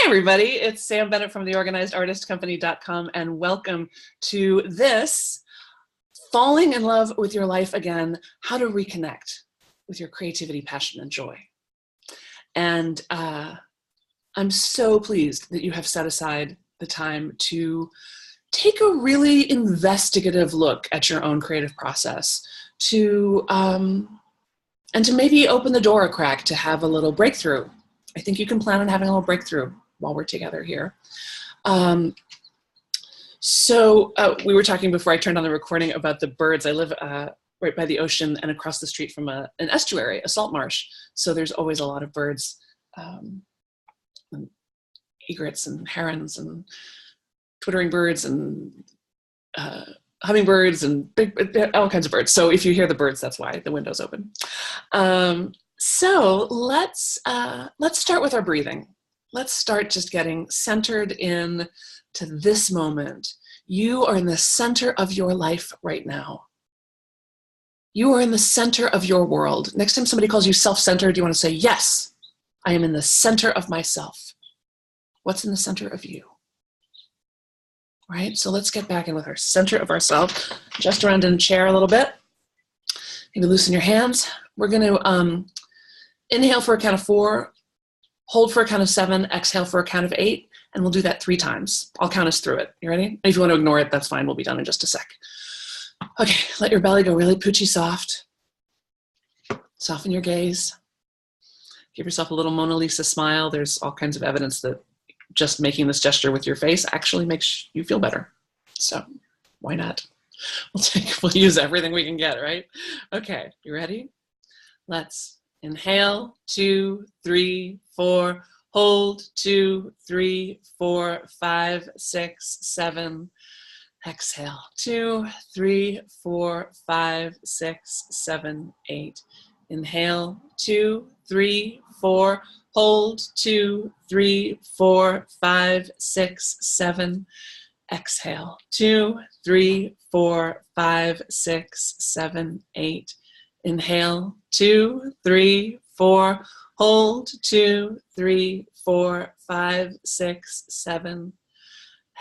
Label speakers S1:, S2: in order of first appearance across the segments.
S1: everybody, it's Sam Bennett from theorganizedartistcompany.com, and welcome to this Falling in Love with Your Life Again, How to Reconnect with Your Creativity, Passion, and Joy. And I'm so pleased that you have set aside the time to take a really investigative look at your own creative process, and to maybe open the door a crack to have a little breakthrough. I think you can plan on having a little breakthrough while we're together here. We were talking before I turned on the recording about the birds. I live right by the ocean and across the street from an estuary, a salt marsh. So there's always a lot of birds, and egrets and herons and twittering birds and hummingbirds and all kinds of birds. So if you hear the birds, that's why the window's open. So let's start with our breathing. Let's start just getting centered in to this moment. You are in the center of your life right now. You are in the center of your world. Next time somebody calls you self-centered, you want to say, yes, I am in the center of myself. What's in the center of you? Right? So let's get back in with our center of ourself. Just around in a chair a little bit. Maybe loosen your hands. We're going to inhale for a count of 4, hold for a count of 7, exhale for a count of 8, and we'll do that 3 times. I'll count us through it. You ready? If you want to ignore it, that's fine. We'll be done in just a sec. Okay, let your belly go really poochy soft. Soften your gaze. Give yourself a little Mona Lisa smile. There's all kinds of evidence that just making this gesture with your face actually makes you feel better. So why not? We'll use everything we can get, right? Okay, you ready? Let's inhale, 2, 3, 4, hold, 2, 3, 4, 5, 6, 7. Exhale, 2, 3, 4, 5, 6, 7, 8. Inhale, 2, 3, 4, hold, 2, 3, 4, 5, 6, 7. Exhale, 2, 3, 4, 5, 6, 7, 8. Inhale, 2, 3, 4, hold, 2, 3, 4, 5, 6, 7.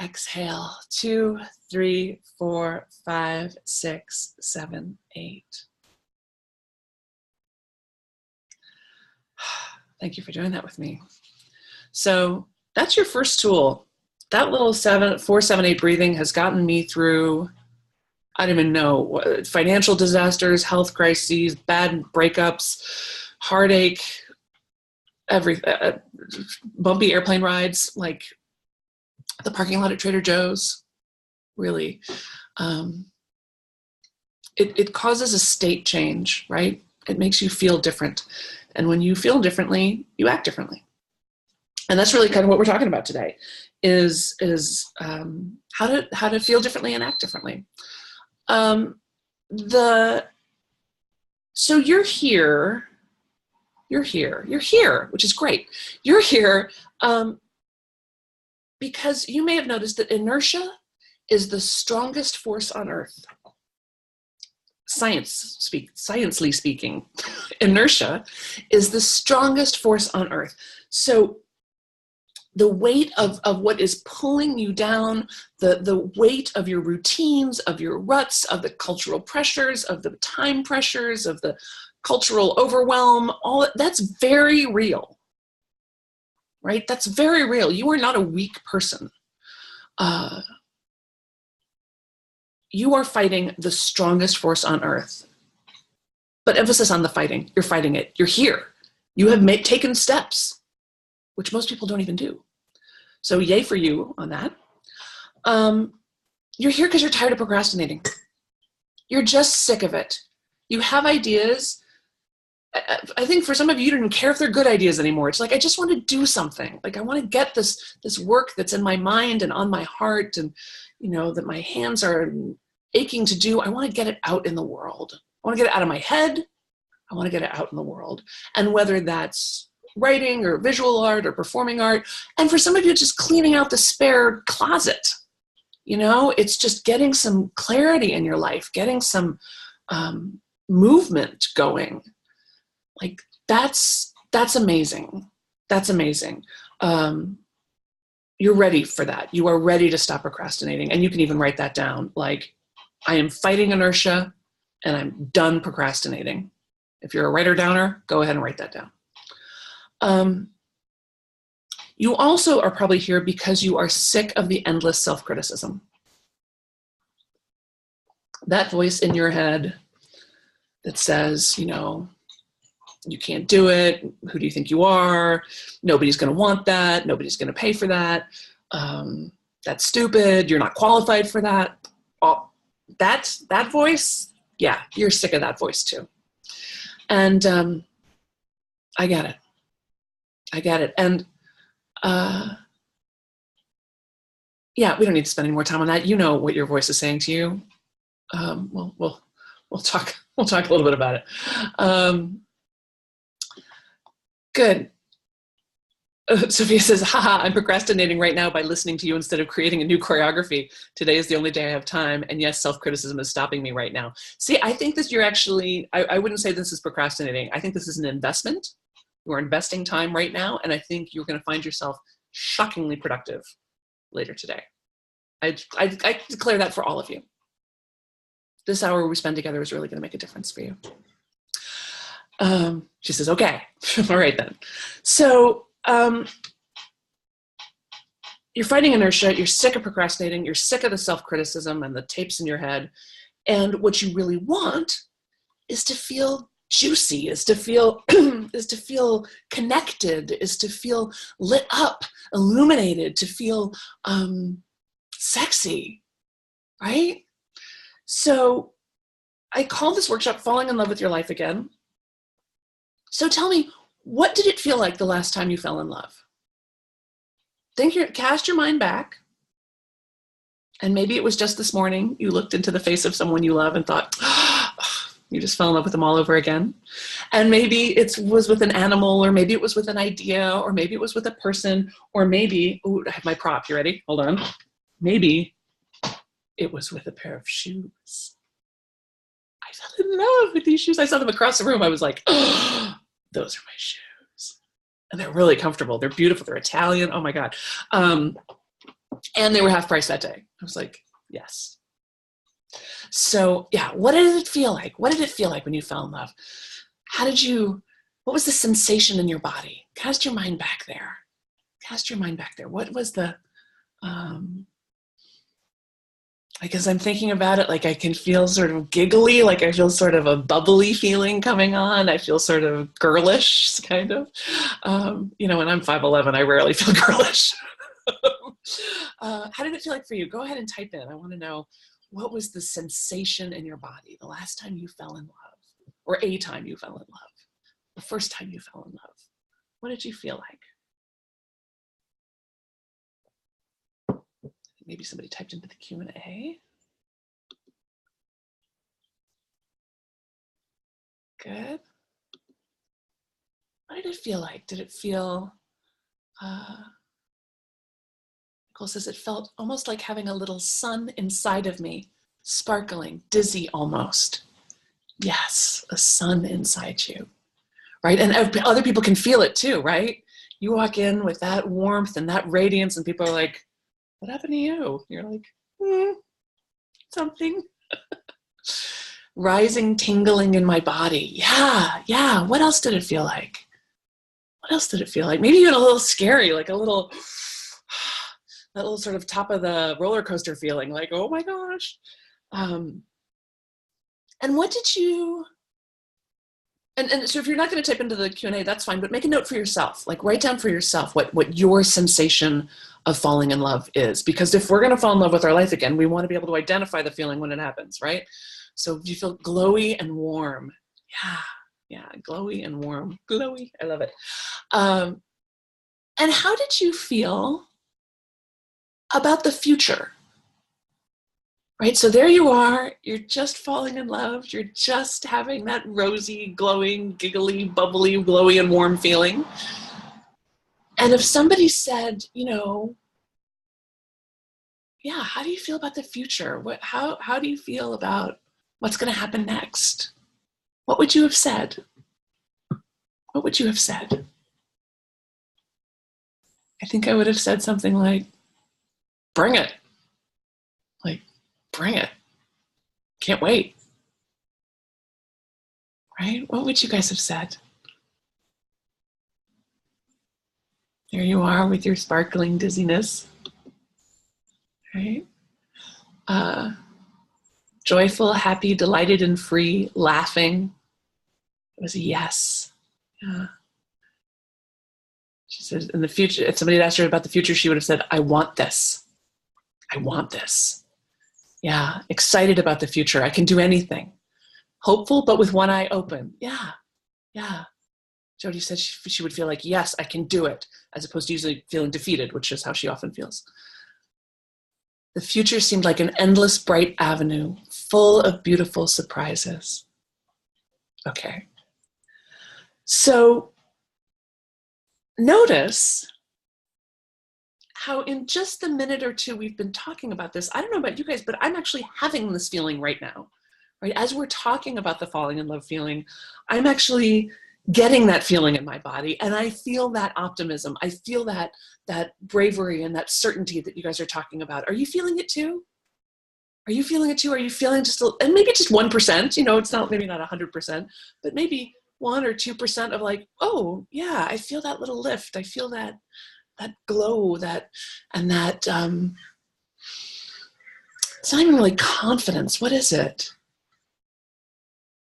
S1: Exhale, 2, 3, 4, 5, 6, 7, 8. Thank you for doing that with me. So that's your first tool. That little 4, 7, 8 breathing has gotten me through, I don't even know, financial disasters, health crises, bad breakups, heartache, bumpy airplane rides, like the parking lot at Trader Joe's. Really, it causes a state change, right? It makes you feel different, and when you feel differently, you act differently. And that's really kind of what we're talking about today, is how to feel differently and act differently. So you're here, which is great. You're here because you may have noticed that inertia is the strongest force on earth. Sciencely speaking, inertia is the strongest force on earth. So the weight of what is pulling you down, the weight of your routines, of your ruts, of the cultural pressures, of the time pressures, of the cultural overwhelm, all that's very real, right? That's very real. You are not a weak person. You are fighting the strongest force on earth. But emphasis on the fighting. You're fighting it. You're here. You have taken steps, which most people don't even do. So yay for you on that. You're here because you're tired of procrastinating. You're just sick of it. You have ideas. I think for some of you, you don't even care if they're good ideas anymore. It's like, I just want to do something. Like, I want to get this work that's in my mind and on my heart, and that my hands are aching to do. I want to get it out in the world. I want to get it out of my head. I want to get it out in the world. And whether that's writing or visual art or performing art, and for some of you, it's just cleaning out the spare closet. It's just getting some clarity in your life, getting some movement going. Like, that's amazing. That's amazing. you're ready for that. You are ready to stop procrastinating. And you can even write that down. Like, I am fighting inertia and I'm done procrastinating. If you're a writer downer, go ahead and write that down. You also are probably here because you are sick of the endless self-criticism. That voice in your head that says, you know, you can't do it. Who do you think you are? Nobody's going to want that. Nobody's going to pay for that. That's stupid. You're not qualified for that. That voice, yeah, you're sick of that voice too. And I get it. I get it. And yeah, we don't need to spend any more time on that. You know what your voice is saying to you. We'll talk a little bit about it. Good. Sophia says, haha, I'm procrastinating right now by listening to you instead of creating a new choreography. Today is the only day I have time. And yes, self-criticism is stopping me right now. See, I think that you're actually, I wouldn't say this is procrastinating. I think this is an investment. You're investing time right now. And I think you're going to find yourself shockingly productive later today. I declare that for all of you. This hour we spend together is really going to make a difference for you. She says, okay, all right then. So you're fighting inertia, you're sick of procrastinating, you're sick of the self-criticism and the tapes in your head. And what you really want is to feel juicy, is to feel connected, is to feel lit up, illuminated, to feel sexy, right? So I call this workshop Falling in Love with Your Life Again. So tell me, what did it feel like the last time you fell in love? Cast your mind back. And maybe it was just this morning. You looked into the face of someone you love and thought, oh, you just fell in love with them all over again. And maybe it was with an animal, or maybe it was with an idea, or maybe it was with a person, or maybe, ooh, I have my prop. You ready? Hold on. Maybe it was with a pair of shoes. I fell in love with these shoes. I saw them across the room. I was like, oh, those are my shoes. And they're really comfortable. They're beautiful. They're Italian. Oh my God. And they were half price that day. I was like, yes. So yeah, what did it feel like? What did it feel like when you fell in love? What was the sensation in your body? Cast your mind back there. Cast your mind back there. What was the, because I'm thinking about it, like I can feel sort of giggly, like I feel sort of a bubbly feeling coming on. I feel sort of girlish, kind of. You know, when I'm 5'11", I rarely feel girlish. How did it feel like for you? Go ahead and type in. I want to know, what was the sensation in your body the last time you fell in love, or a time you fell in love, the first time you fell in love? What did you feel like? Maybe somebody typed into the Q&A. Good. What did it feel like? Did it feel, Nicole says, it felt almost like having a little sun inside of me, sparkling, dizzy almost. Yes, a sun inside you, right? And other people can feel it too, right? You walk in with that warmth and that radiance and people are like, what happened to you? You're like, something. Rising, tingling in my body. Yeah. What else did it feel like? What else did it feel like? Maybe even a little scary, like a little, that little sort of top of the roller coaster feeling, like, oh my gosh. And what did you, and so if you're not going to type into the Q&A, that's fine, but make a note for yourself, like write down for yourself what your sensation of falling in love is. Because if we're going to fall in love with our life again, we want to be able to identify the feeling when it happens, right? So you feel glowy and warm. Yeah, glowy and warm. Glowy, I love it. And how did you feel about the future? Right, so there you are, you're just falling in love, you're just having that rosy, glowing, giggly, bubbly, glowy and warm feeling. And if somebody said, you know, yeah, how do you feel about the future? How do you feel about what's going to happen next? What would you have said? What would you have said? I think I would have said something like, bring it. Like, bring it. Can't wait. Right? What would you guys have said? There you are with your sparkling dizziness. Right? Joyful, happy, delighted, and free, laughing. It was a yes. Yeah. She said, in the future, if somebody had asked her about the future, she would have said, I want this. I want this. Yeah. Excited about the future. I can do anything. Hopeful, but with one eye open. Yeah. Yeah. Jody said she would feel like, yes, I can do it, as opposed to usually feeling defeated, which is how she often feels. The future seemed like an endless bright avenue, full of beautiful surprises. Okay. So notice how in just the minute or two we've been talking about this, I don't know about you guys, but I'm actually having this feeling right now, right? As we're talking about the falling in love feeling, I'm actually getting that feeling in my body, and I feel that optimism. I feel that bravery and that certainty that you guys are talking about. Are you feeling it too? Are you feeling it too? Are you feeling just, and maybe just 1%, it's not, maybe not 100%, but maybe 1 or 2% of like, oh yeah, I feel that little lift. I feel that glow, and that, it's not even really confidence. What is it?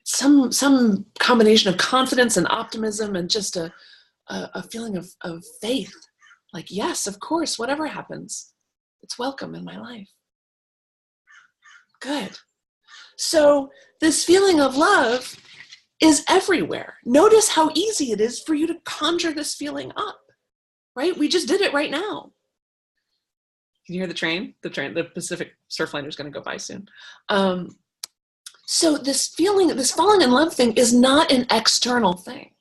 S1: Some combination of confidence and optimism and just a feeling of faith. Like, yes, of course, whatever happens, it's welcome in my life. Good. So this feeling of love is everywhere. Notice how easy it is for you to conjure this feeling up, right? We just did it right now. Can you hear the train? The Pacific Surfliner is going to go by soon. So this feeling, this falling in love thing is not an external thing.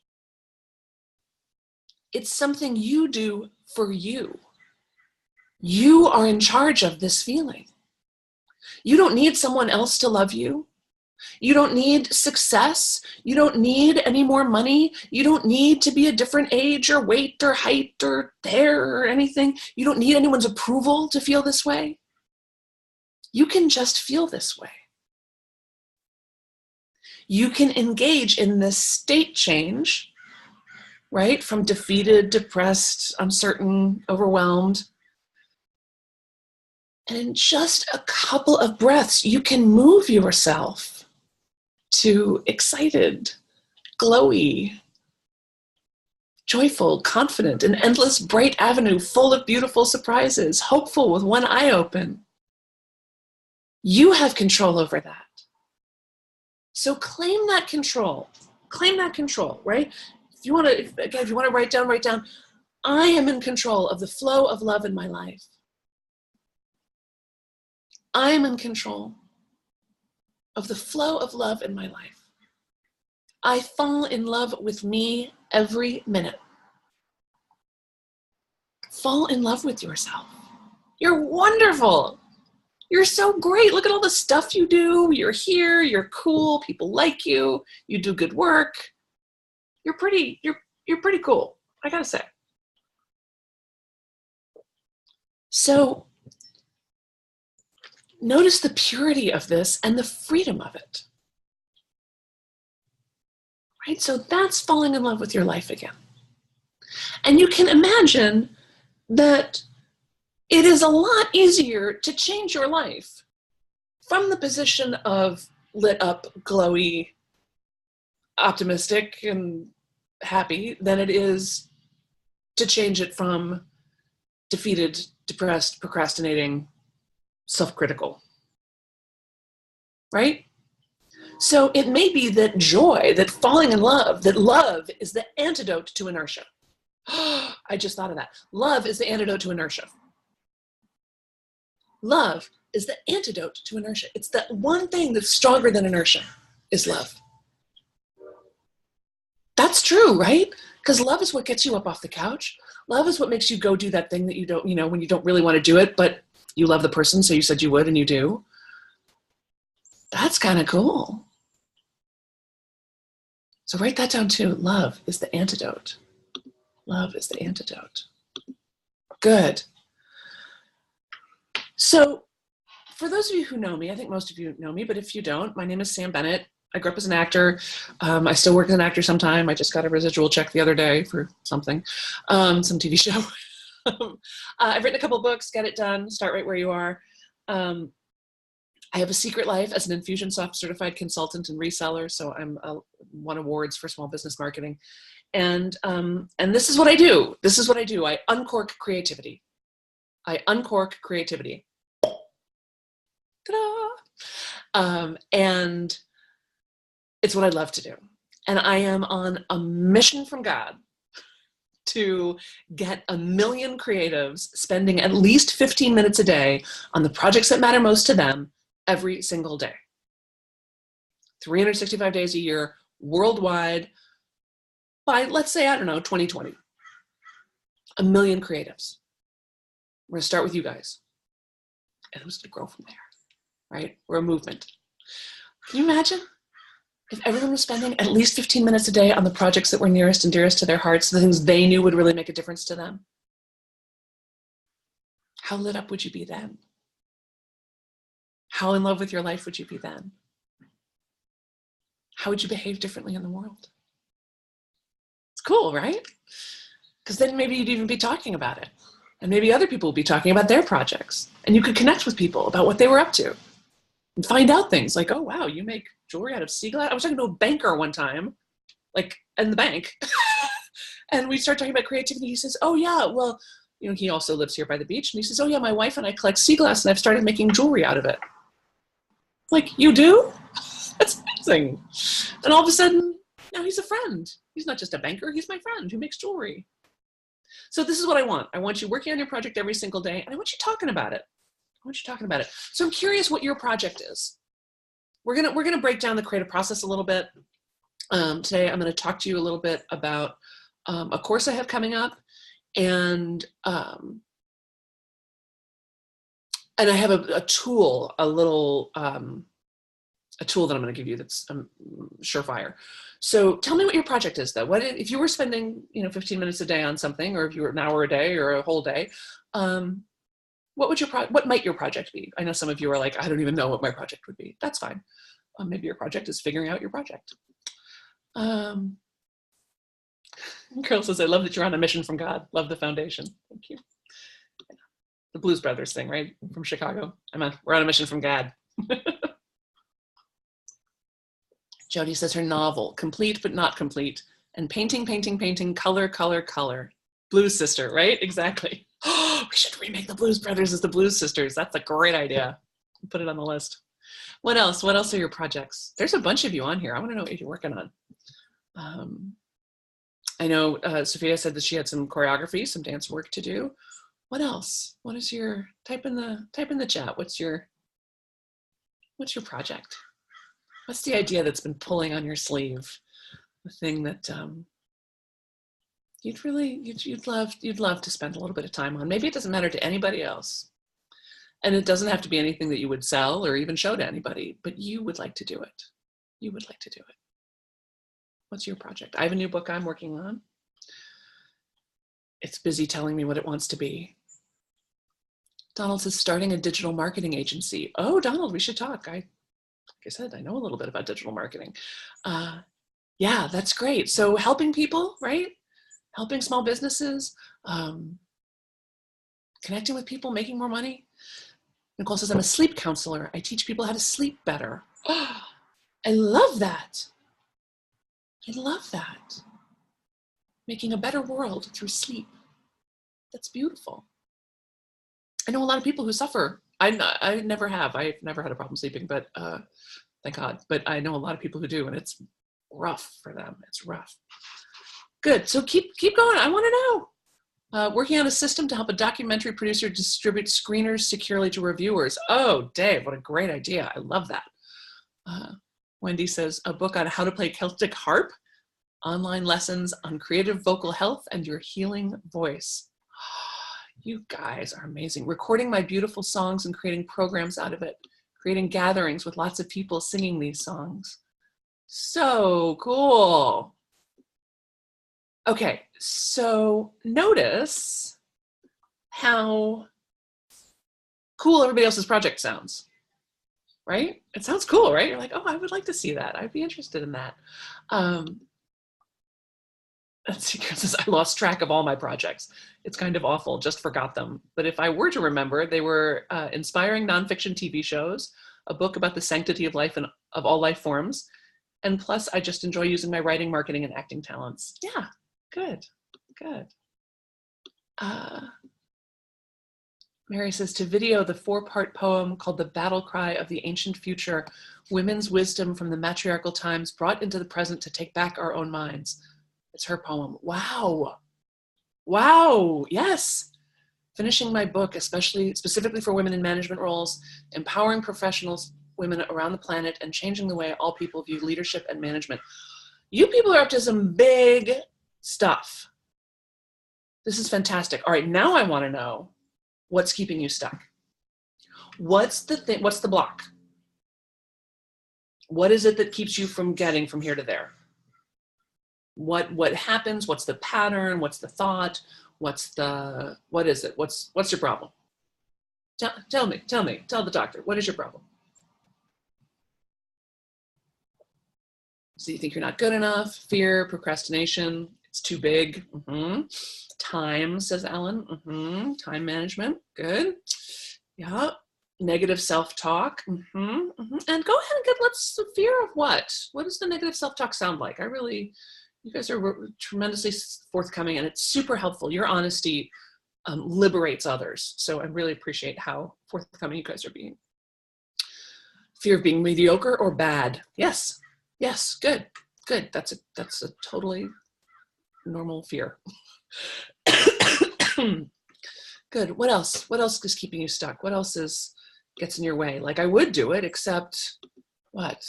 S1: It's something you do for you. You are in charge of this feeling. You don't need someone else to love you. You don't need success. You don't need any more money. You don't need to be a different age or weight or height or hair or anything. You don't need anyone's approval to feel this way. You can just feel this way. You can engage in this state change, right? From defeated, depressed, uncertain, overwhelmed. And in just a couple of breaths, you can move yourself to excited, glowy, joyful, confident, an endless bright avenue full of beautiful surprises, hopeful with one eye open. You have control over that. So claim that control. Claim that control, right? If you want to write down, I am in control of the flow of love in my life. I am in control of the flow of love in my life. I fall in love with me every minute. Fall in love with yourself. You're wonderful. You're so great. Look at all the stuff you do. You're here. You're cool. People like you. You do good work. You're pretty cool, I gotta say. So notice the purity of this and the freedom of it. Right? So that's falling in love with your life again. And you can imagine that it is a lot easier to change your life from the position of lit up, glowy, optimistic, and happy than it is to change it from defeated, depressed, procrastinating, self-critical. Right? So it may be that joy, that falling in love, that love is the antidote to inertia. I just thought of that. Love is the antidote to inertia. Love is the antidote to inertia. It's that one thing that's stronger than inertia is love. That's true, right? Because love is what gets you up off the couch. Love is what makes you go do that thing that you don't, when you don't really want to do it, but you love the person, so you said you would and you do. That's kind of cool. So write that down too. Love is the antidote. Love is the antidote. Good. So for those of you who know me, I think most of you know me, but if you don't, my name is Sam Bennett. I grew up as an actor. I still work as an actor sometime. I just got a residual check the other day for something, some TV show. I've written a couple books, Get It Done, Start Right Where You Are. I have a secret life as an Infusionsoft certified consultant and reseller. So I'm won awards for small business marketing. And this is what I do. This is what I do. I uncork creativity. I uncork creativity. Ta-da! And it's what I love to do. And I am on a mission from God to get 1 million creatives spending at least 15 minutes a day on the projects that matter most to them every single day. 365 days a year, worldwide, by, let's say, I don't know, 2020. 1 million creatives. We're going to start with you guys. And it's going to grow from there, right? We're a movement. Can you imagine if everyone was spending at least 15 minutes a day on the projects that were nearest and dearest to their hearts, the things they knew would really make a difference to them? How lit up would you be then? How in love with your life would you be then? How would you behave differently in the world? It's cool, right? Because then maybe you'd even be talking about it. And maybe other people would be talking about their projects. And you could connect with people about what they were up to. And find out things like, oh, wow, you make jewelry out of sea glass? I was talking to a banker one time, like in the bank. And we started talking about creativity. He says, oh, yeah, well, you know, he also lives here by the beach. And he says, oh, yeah, my wife and I collect sea glass and I've started making jewelry out of it. Like, you do? That's amazing. And all of a sudden, now he's a friend. He's not just a banker. He's my friend who makes jewelry. So this is what I want. I want you working on your project every single day, and I want you talking about it. I want you talking about it. So I'm curious what your project is. We're gonna break down the creative process a little bit. Today, I'm going to talk to you a little bit about a course I have coming up, and I have a tool, a tool that I'm going to give you that's surefire. So tell me what your project is, though. If you were spending 15 minutes a day on something, or if you were an hour a day or a whole day, what might your project be? I know some of you are like, I don't even know what my project would be. That's fine. Maybe your project is figuring out your project. Carol says, I love that you're on a mission from God. Love the foundation. Thank you. The Blues Brothers thing, right? From Chicago. We're on a mission from God. Jody says her novel, complete but not complete. And painting, painting, painting, color, color, color. Blues Sister, right? Exactly. We should remake the Blues Brothers as the Blues Sisters. That's a great idea. Put it on the list. What else? What else are your projects? There's a bunch of you on here. I want to know what you're working on. I know Sophia said that she had some choreography, some dance work to do. What else? What is your type in the chat? What's your project? What's the idea that's been pulling on your sleeve? The thing that you'd love to spend a little bit of time on. Maybe it doesn't matter to anybody else. And it doesn't have to be anything that you would sell or even show to anybody, but you would like to do it. You would like to do it. What's your project? I have a new book I'm working on. It's busy telling me what it wants to be. Donald says, starting a digital marketing agency. Oh, Donald, we should talk. Like I said, I know a little bit about digital marketing. Yeah, that's great. So helping people, right? Helping small businesses, connecting with people, making more money. Nicole says, I'm a sleep counselor. I teach people how to sleep better. Oh, I love that. I love that. Making a better world through sleep. That's beautiful. I know a lot of people who suffer. I never have. I've never had a problem sleeping, but thank God. But I know a lot of people who do, and it's rough for them. It's rough. Good. So keep going. I want to know. Working on a system to help a documentary producer distribute screeners securely to reviewers. Oh, Dave, what a great idea. I love that. Wendy says, a book on how to play Celtic harp, online lessons on creative vocal health and your healing voice. You guys are amazing. Recording my beautiful songs and creating programs out of it. Creating gatherings with lots of people singing these songs. So cool. Okay, so notice how cool everybody else's project sounds, right? It sounds cool, right? You're like, oh, I would like to see that. I'd be interested in that. Let's see, Karen says, I lost track of all my projects. It's kind of awful, just forgot them. But if I were to remember, they were inspiring nonfiction TV shows, a book about the sanctity of life and of all life forms, and plus I just enjoy using my writing, marketing, and acting talents. Yeah, good, good. Mary says, to video the 4-part poem called The Battle Cry of the Ancient Future, women's wisdom from the matriarchal times brought into the present to take back our own minds. It's her poem. Wow. Wow. Yes. Finishing my book, specifically for women in management roles, empowering professionals, women around the planet, and changing the way all people view leadership and management. You people are up to some big stuff. This is fantastic. All right, now I want to know what's keeping you stuck. What's the thing? What's the block? What is it that keeps you from getting from here to there? What happens? What's the pattern? What's the thought? What is it? What's your problem? Tell me, tell the doctor, what is your problem? So you think you're not good enough, fear, procrastination, it's too big. Time, says Ellen. Time management, good. Yeah, negative self-talk. And go ahead and let's fear of what? What does the negative self-talk sound like? You guys are tremendously forthcoming, and it's super helpful. Your honesty liberates others. So I really appreciate how forthcoming you guys are being. Fear of being mediocre or bad. Yes, good. That's a totally normal fear. Good. What else? What else is keeping you stuck? What else gets in your way? Like, I would do it, except what?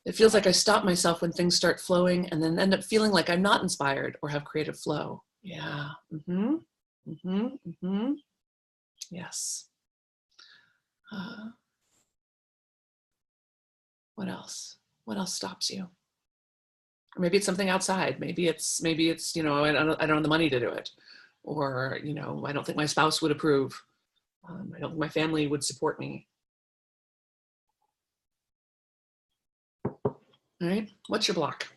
S1: It feels like I stop myself when things start flowing and then end up feeling like I'm not inspired or have creative flow. Yeah. Yes. What else? What else stops you? Or maybe it's something outside. Maybe it's I don't have the money to do it, or I don't think my spouse would approve. I don't think my family would support me. All right, what's your block?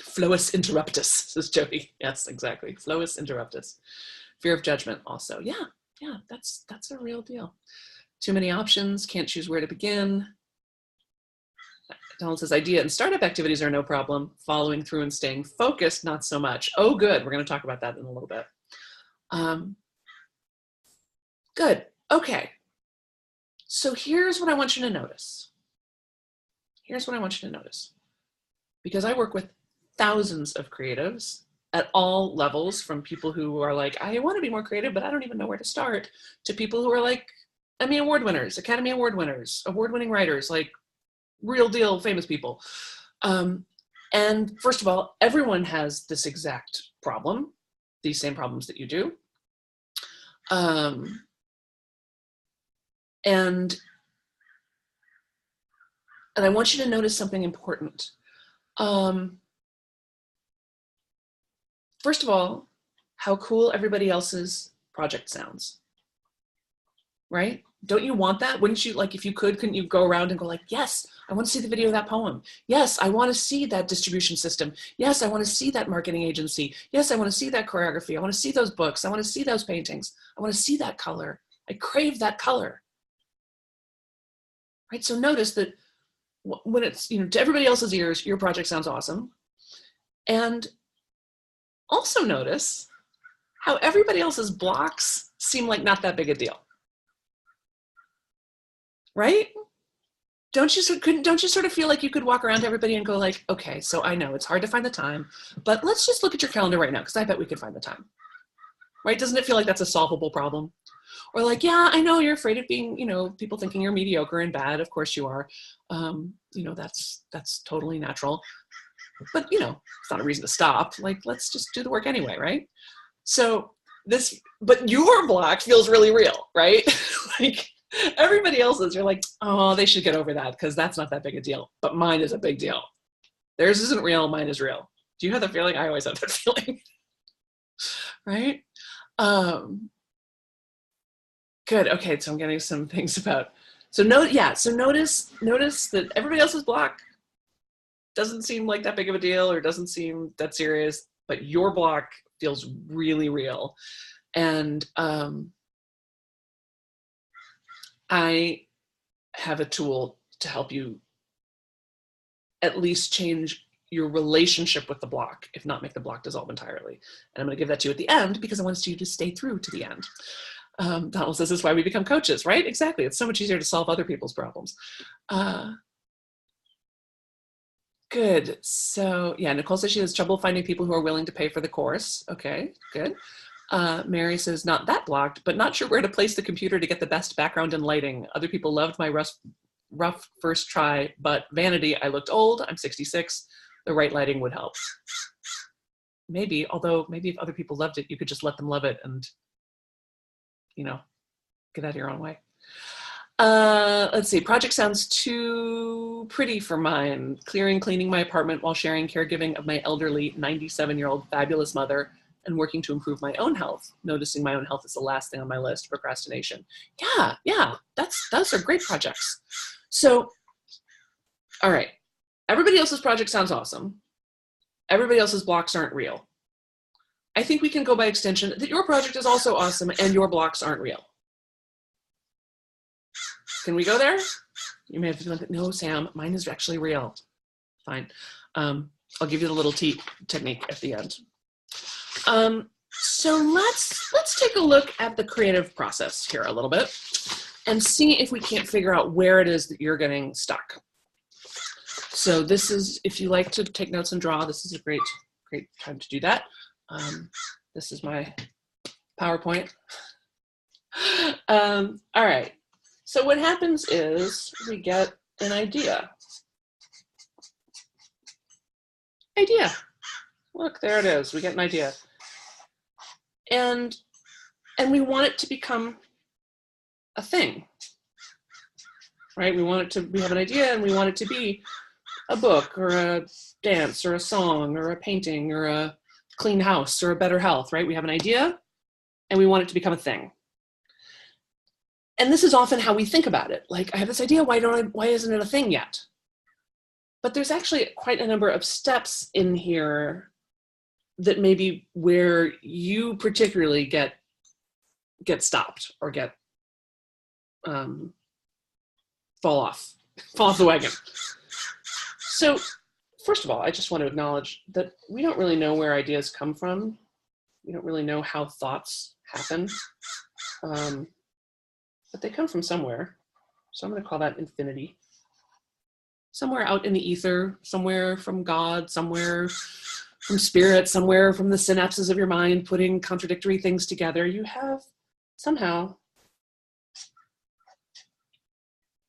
S1: Flous interruptus, says Jody. Yes, exactly. Flous interruptus. Fear of judgment also. Yeah, that's a real deal. Too many options, can't choose where to begin. Donald says, idea and startup activities are no problem. Following through and staying focused, not so much. Oh, good. We're going to talk about that in a little bit. Good. Okay. So here's what I want you to notice. Because I work with thousands of creatives at all levels, from people who are like, I want to be more creative, but I don't even know where to start, to people who are like Emmy Award winners, Academy Award winners, award-winning writers, like real deal famous people. And first of all, everyone has this exact problem, these same problems that you do. And I want you to notice something important. First of all, how cool everybody else's project sounds, right? Don't you want that? Wouldn't you, like, if you couldn't you go around and go like, yes, I want to see the video of that poem. Yes, I want to see that distribution system. Yes, I want to see that marketing agency. Yes, I want to see that choreography. I want to see those books. I want to see those paintings. I want to see that color. I crave that color. Right? So notice that when it's, to everybody else's ears, your project sounds awesome. And also notice how everybody else's blocks seem like not that big a deal. Right? Don't you sort of feel like you could walk around to everybody and go like, okay, so I know it's hard to find the time, but let's just look at your calendar right now, because I bet we could find the time. Right? Doesn't it feel like that's a solvable problem? Or like, yeah, I know you're afraid of being, people thinking you're mediocre and bad. Of course you are. That's totally natural. But, it's not a reason to stop. Like, let's just do the work anyway, right? So but your block feels really real, right? Like, everybody else's, you're like, oh, they should get over that because that's not that big a deal. But mine is a big deal. Theirs isn't real, mine is real. Do you have that feeling? I always have that feeling. Right? Good. Okay, so I'm getting some things about. So notice that everybody else's block doesn't seem like that big of a deal or doesn't seem that serious, but your block feels really real. And I have a tool to help you at least change your relationship with the block, if not make the block dissolve entirely. And I'm going to give that to you at the end because I want you to stay through to the end. Donald says this is why we become coaches, right? Exactly. It's so much easier to solve other people's problems. Good. So yeah, Nicole says she has trouble finding people who are willing to pay for the course. Okay, good. Mary says not that blocked, but not sure where to place the computer to get the best background and lighting. Other people loved my rough first try, but vanity, I looked old, I'm 66, the right lighting would help. Maybe, although maybe if other people loved it, you could just let them love it and, you know, get out of your own way. Let's see, project sounds too pretty for mine. Cleaning my apartment while sharing caregiving of my elderly 97-year-old fabulous mother and working to improve my own health. Noticing my own health is the last thing on my list, procrastination. Yeah, those are great projects. So, all right, everybody else's project sounds awesome. Everybody else's blocks aren't real. I think we can go by extension that your project is also awesome and your blocks aren't real. Can we go there? You may have been like, no, Sam, mine is actually real. Fine. I'll give you the little technique at the end. So let's take a look at the creative process here a little bit and see if we can't figure out where it is that you're getting stuck. So this is, if you like to take notes and draw, this is a great time to do that. This is my PowerPoint. All right. So what happens is we get an idea. Look, there it is. We get an idea. And we want it to become a thing, right? We have an idea and we want it to be a book or a dance or a song or a painting or a clean house or a better health, right? We have an idea and we want it to become a thing. And this is often how we think about it. Like, I have this idea, why isn't it a thing yet? But there's actually quite a number of steps in here that maybe where you particularly get stopped or get fall off the wagon. So first of all, I just want to acknowledge that we don't really know where ideas come from. We don't really know how thoughts happen. But they come from somewhere. So I'm going to call that infinity. Somewhere out in the ether, somewhere from God, somewhere from spirit, somewhere from the synapses of your mind, putting contradictory things together. You have somehow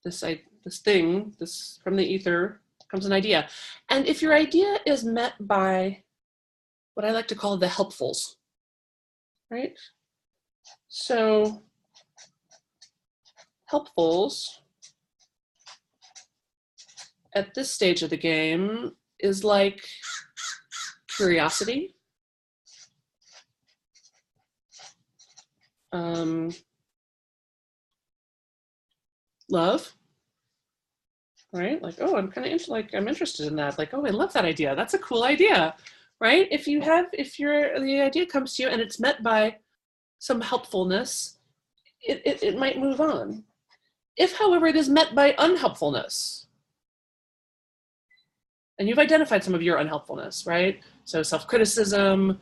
S1: this from the ether comes an idea. And if your idea is met by what I like to call the helpfuls, right? So helpfuls at this stage of the game is like curiosity, love, right? Like, oh, I'm interested in that. Like, oh, I love that idea. That's a cool idea, right? If the idea comes to you and it's met by some helpfulness, it might move on. If, however, it is met by unhelpfulness, and you've identified some of your unhelpfulness, right? So self-criticism,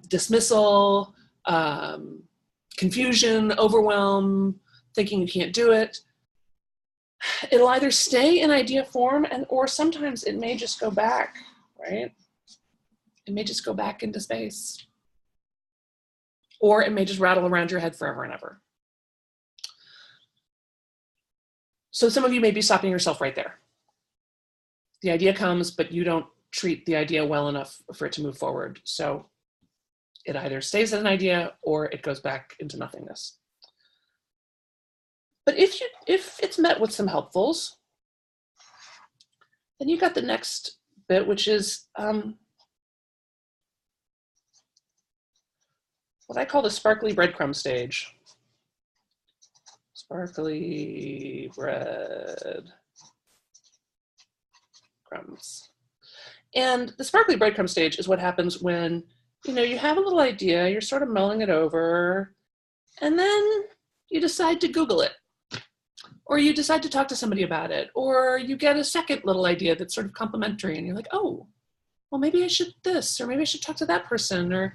S1: dismissal, confusion, overwhelm, thinking you can't do it. It'll either stay in idea form or sometimes it may just go back, right? It may just go back into space. Or it may just rattle around your head forever and ever. So some of you may be stopping yourself right there. The idea comes, but you don't treat the idea well enough for it to move forward. So it either stays as an idea or it goes back into nothingness. But if it's met with some helpfuls, then you got the next bit, which is what I call the sparkly breadcrumb stage. Sparkly bread crumbs. And the sparkly breadcrumb stage is what happens when, you have a little idea, you're sort of mulling it over, and then you decide to Google it, or you decide to talk to somebody about it, or you get a second little idea that's sort of complementary, and you're like, oh, well, maybe I should this, or maybe I should talk to that person, or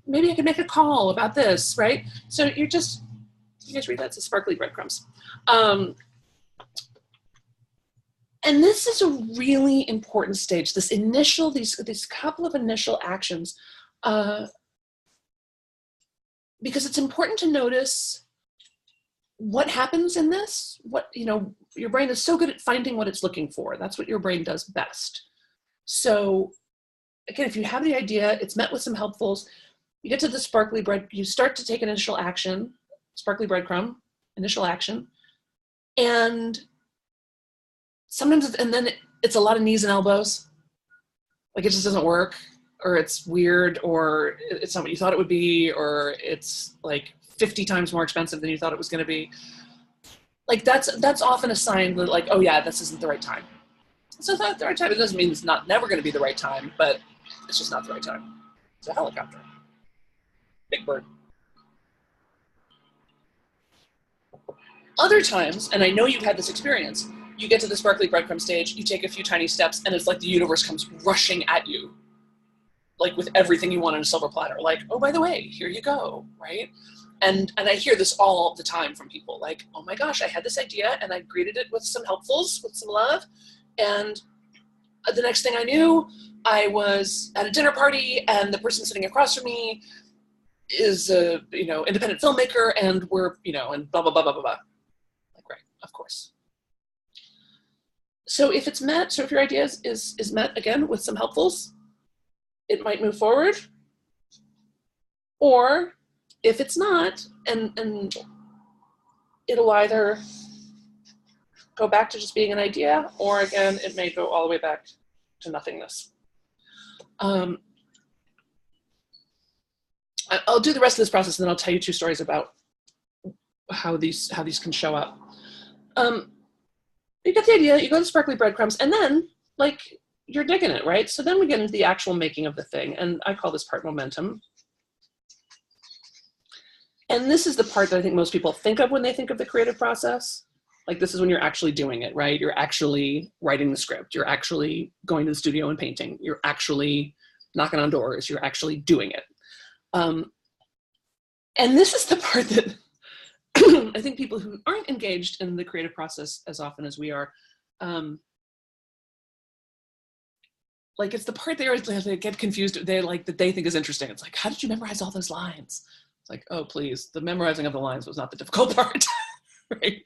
S1: maybe I could make a call about this, right? So you guys read that? It's a sparkly breadcrumbs. And this is a really important stage, this initial, these couple of initial actions, because it's important to notice what happens in this. Your brain is so good at finding what it's looking for. That's what your brain does best. So again, if you have the idea, it's met with some helpfuls, you get to the sparkly bread, you start to take an initial action, sparkly breadcrumb, initial action, and sometimes, and then it's a lot of knees and elbows. Like it just doesn't work, or it's weird, or it's not what you thought it would be, or it's like 50 times more expensive than you thought it was going to be. Like that's often a sign that like, oh yeah, this isn't the right time. So it's not the right time. It doesn't mean it's not never going to be the right time, but it's just not the right time. It's a helicopter. Big bird. Other times, and I know you've had this experience, you get to the sparkly breadcrumb stage, you take a few tiny steps, and it's like the universe comes rushing at you, like with everything you want on a silver platter. Like, oh, by the way, here you go, right? And I hear this all the time from people, like, oh my gosh, I had this idea, and I greeted it with some helpfuls, with some love, and the next thing I knew, I was at a dinner party, and the person sitting across from me is a independent filmmaker, and we're and blah blah blah blah blah blah. Like, right, of course. So if it's met, so if your idea is met again with some helpfuls, it might move forward. Or if it's not, and it'll either go back to just being an idea, or again, it may go all the way back to nothingness. I'll do the rest of this process, and then I'll tell you 2 stories about how these can show up. You get the idea, you go to sparkly breadcrumbs, and then like you're digging it, right? So then we get into the actual making of the thing, and I call this part momentum. And this is the part that I think most people think of when they think of the creative process. Like this is when you're actually doing it, right? You're actually writing the script. You're actually going to the studio and painting. You're actually knocking on doors. You're actually doing it. And this is the part that I think people who aren't engaged in the creative process as often as we are, like it's the part they get confused. They like that they think is interesting. It's like, how did you memorize all those lines? It's like, oh, please, the memorizing of the lines was not the difficult part, right?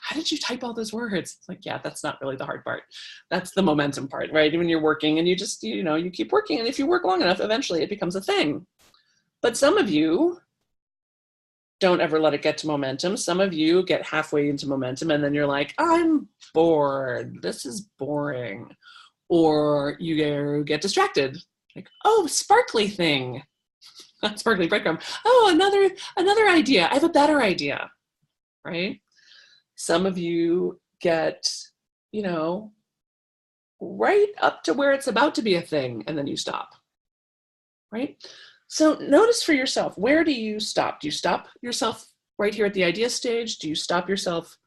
S1: How did you type all those words? It's like, yeah, that's not really the hard part. That's the momentum part, right? When you're working and you just, you keep working, and if you work long enough, eventually it becomes a thing. But some of you don't ever let it get to momentum. Some of you get halfway into momentum and then you're like, I'm bored. This is boring. Or you get distracted. Like, oh, sparkly thing. Sparkly breadcrumb. Oh, another idea. I have a better idea, right? Some of you get, right up to where it's about to be a thing, and then you stop, right? So notice for yourself, where do you stop? Do you stop yourself right here at the idea stage? Do you stop yourself,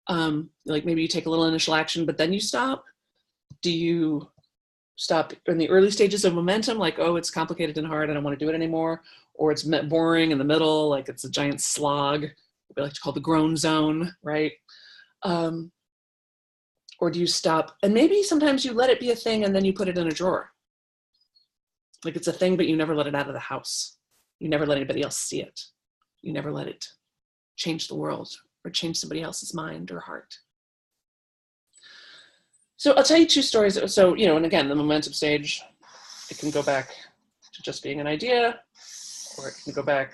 S1: like maybe you take a little initial action, but then you stop? Do you stop in the early stages of momentum, like, oh, it's complicated and hard, I don't want to do it anymore? Or it's boring in the middle, like it's a giant slog, we like to call the groan zone, right? Or do you stop, and maybe sometimes you let it be a thing and then you put it in a drawer. Like it's a thing, but you never let it out of the house. You never let anybody else see it. You never let it change the world or change somebody else's mind or heart. So I'll tell you 2 stories. So, and again, the momentum stage, it can go back to just being an idea, or it can go back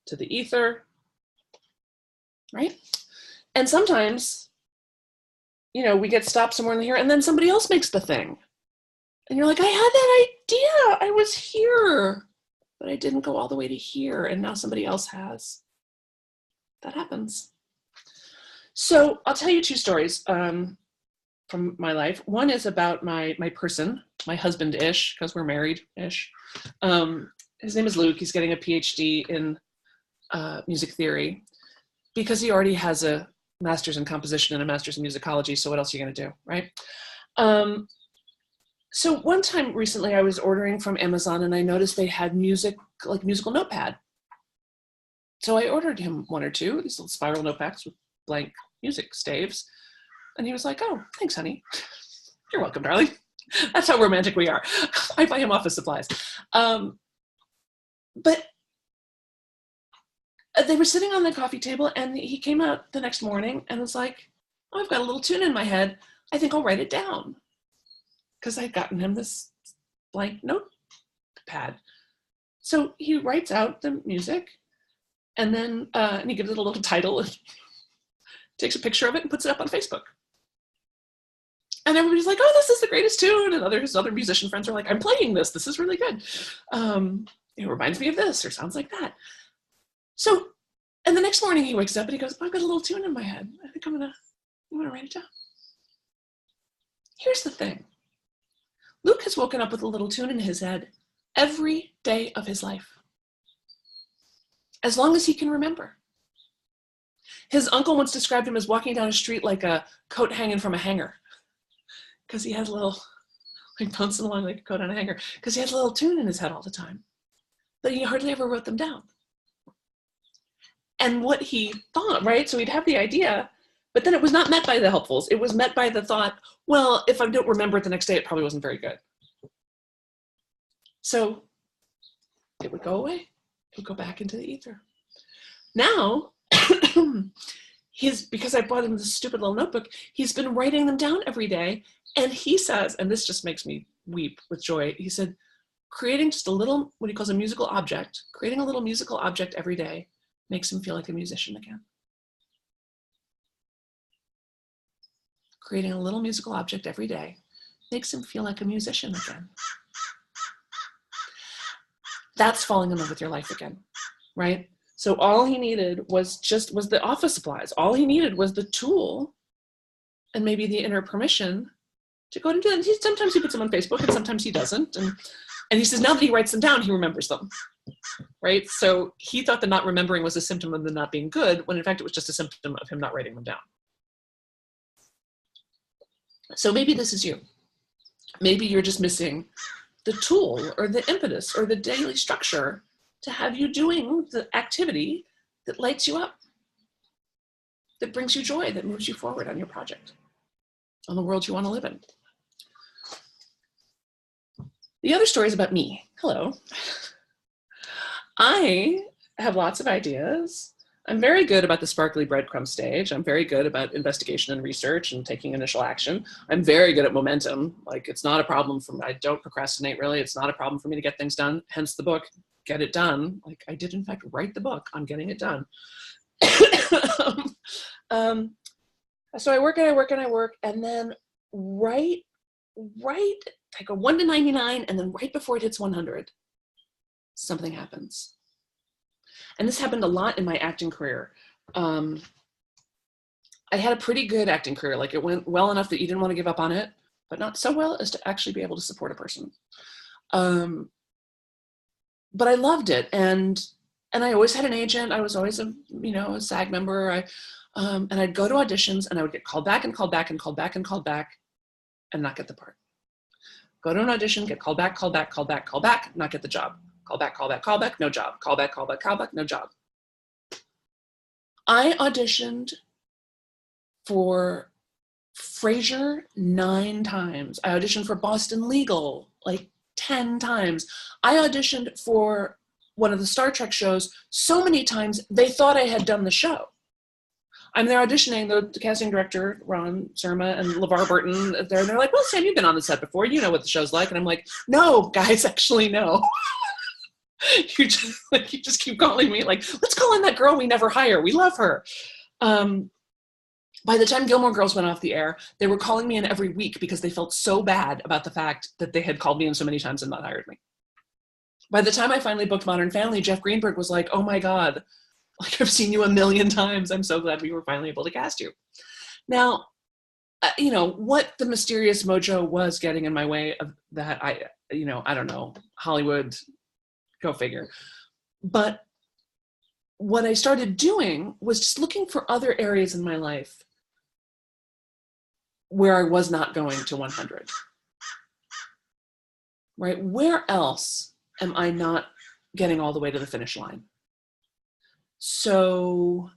S1: to the ether, right? And sometimes, we get stopped somewhere in here and then somebody else makes the thing. And you're like, I had that idea. I was here, but I didn't go all the way to here. And now somebody else has. that happens. So I'll tell you two stories from my life. One is about my person, my husband-ish, because we're married-ish. His name is Luke. He's getting a PhD in music theory because he already has a master's in composition and a master's in musicology. So what else are you going to do, right? So one time recently I was ordering from Amazon and I noticed they had musical notepad. So I ordered him one or two, these little spiral notepads with blank music staves. And he was like, oh, thanks, honey. You're welcome, darling. That's how romantic we are. I buy him office supplies. But they were sitting on the coffee table and he came out the next morning and was like, oh, I've got a little tune in my head. I think I'll write it down. Because I'd gotten him this blank notepad. So he writes out the music and then and he gives it a little title and takes a picture of it and puts it up on Facebook. And everybody's like, oh, this is the greatest tune. And his other musician friends are like, I'm playing this. This is really good. It reminds me of this or sounds like that. So, and the next morning he wakes up and he goes, oh, I've got a little tune in my head. I think I'm gonna write it down. Here's the thing. Luke has woken up with a little tune in his head every day of his life, as long as he can remember. His uncle once described him as walking down a street like a coat hanging from a hanger, because he has a little, like bouncing along like a coat on a hanger, because he has a little tune in his head all the time, but he hardly ever wrote them down. And what he thought, right? So he'd have the idea, but then it was not met by the helpfuls. It was met by the thought, well, if I don't remember it the next day, it probably wasn't very good. So it would go away. It would go back into the ether. Now, because I bought him this stupid little notebook, he's been writing them down every day. And he says, and this just makes me weep with joy, he said, creating just a little, what he calls a musical object, creating a little musical object every day makes him feel like a musician again. Creating a little musical object every day makes him feel like a musician again. That's falling in love with your life again, right? So all he needed was the office supplies. All he needed was the tool and maybe the inner permission to go and do it. Sometimes he puts them on Facebook and sometimes he doesn't. And he says now that he writes them down, he remembers them, right? So he thought that not remembering was a symptom of them not being good, when in fact it was just a symptom of him not writing them down. So maybe this is you. Maybe you're just missing the tool or the impetus or the daily structure to have you doing the activity that lights you up, that brings you joy, that moves you forward on your project, on the world you want to live in. The other story is about me. Hello. I have lots of ideas. I'm very good about the sparkly breadcrumb stage. I'm very good about investigation and research and taking initial action. I'm very good at momentum. Like, it's not a problem for me. I don't procrastinate, really. It's not a problem for me to get things done. Hence the book, Get It Done. Like, I did, in fact, write the book on getting it done. So I work and I work and I work, and then right, I go 1 to 99, and then right before it hits 100, something happens. And this happened a lot in my acting career. I had a pretty good acting career. Like, it went well enough that you didn't want to give up on it, but not so well as to actually be able to support a person. But I loved it. And I always had an agent. I was always a SAG member. And I'd go to auditions and I would get called back and called back and called back and called back and not get the part. Go to an audition, get called back, not get the job. Call back, no job. Call back, no job. I auditioned for Frasier 9 times. I auditioned for Boston Legal like 10 times. I auditioned for one of the Star Trek shows so many times they thought I had done the show. I'm there auditioning, the casting director, Ron Surma, and LeVar Burton, they're like, well, Sam, you've been on the set before. You know what the show's like. And I'm like, no, guys, actually, no. you just keep calling me, like, let's call in that girl we never hire. We love her. By the time Gilmore Girls went off the air, they were calling me in every week because they felt so bad about the fact that they had called me in so many times and not hired me. By the time I finally booked Modern Family, Jeff Greenberg was like, oh my God, Like, I've seen you a million times. I'm so glad we were finally able to cast you. Now, you know, what the mysterious mojo was getting in my way of that, I don't know, Hollywood, go figure. But what I started doing was just looking for other areas in my life where I was not going to 100. Right? Where else am I not getting all the way to the finish line? So,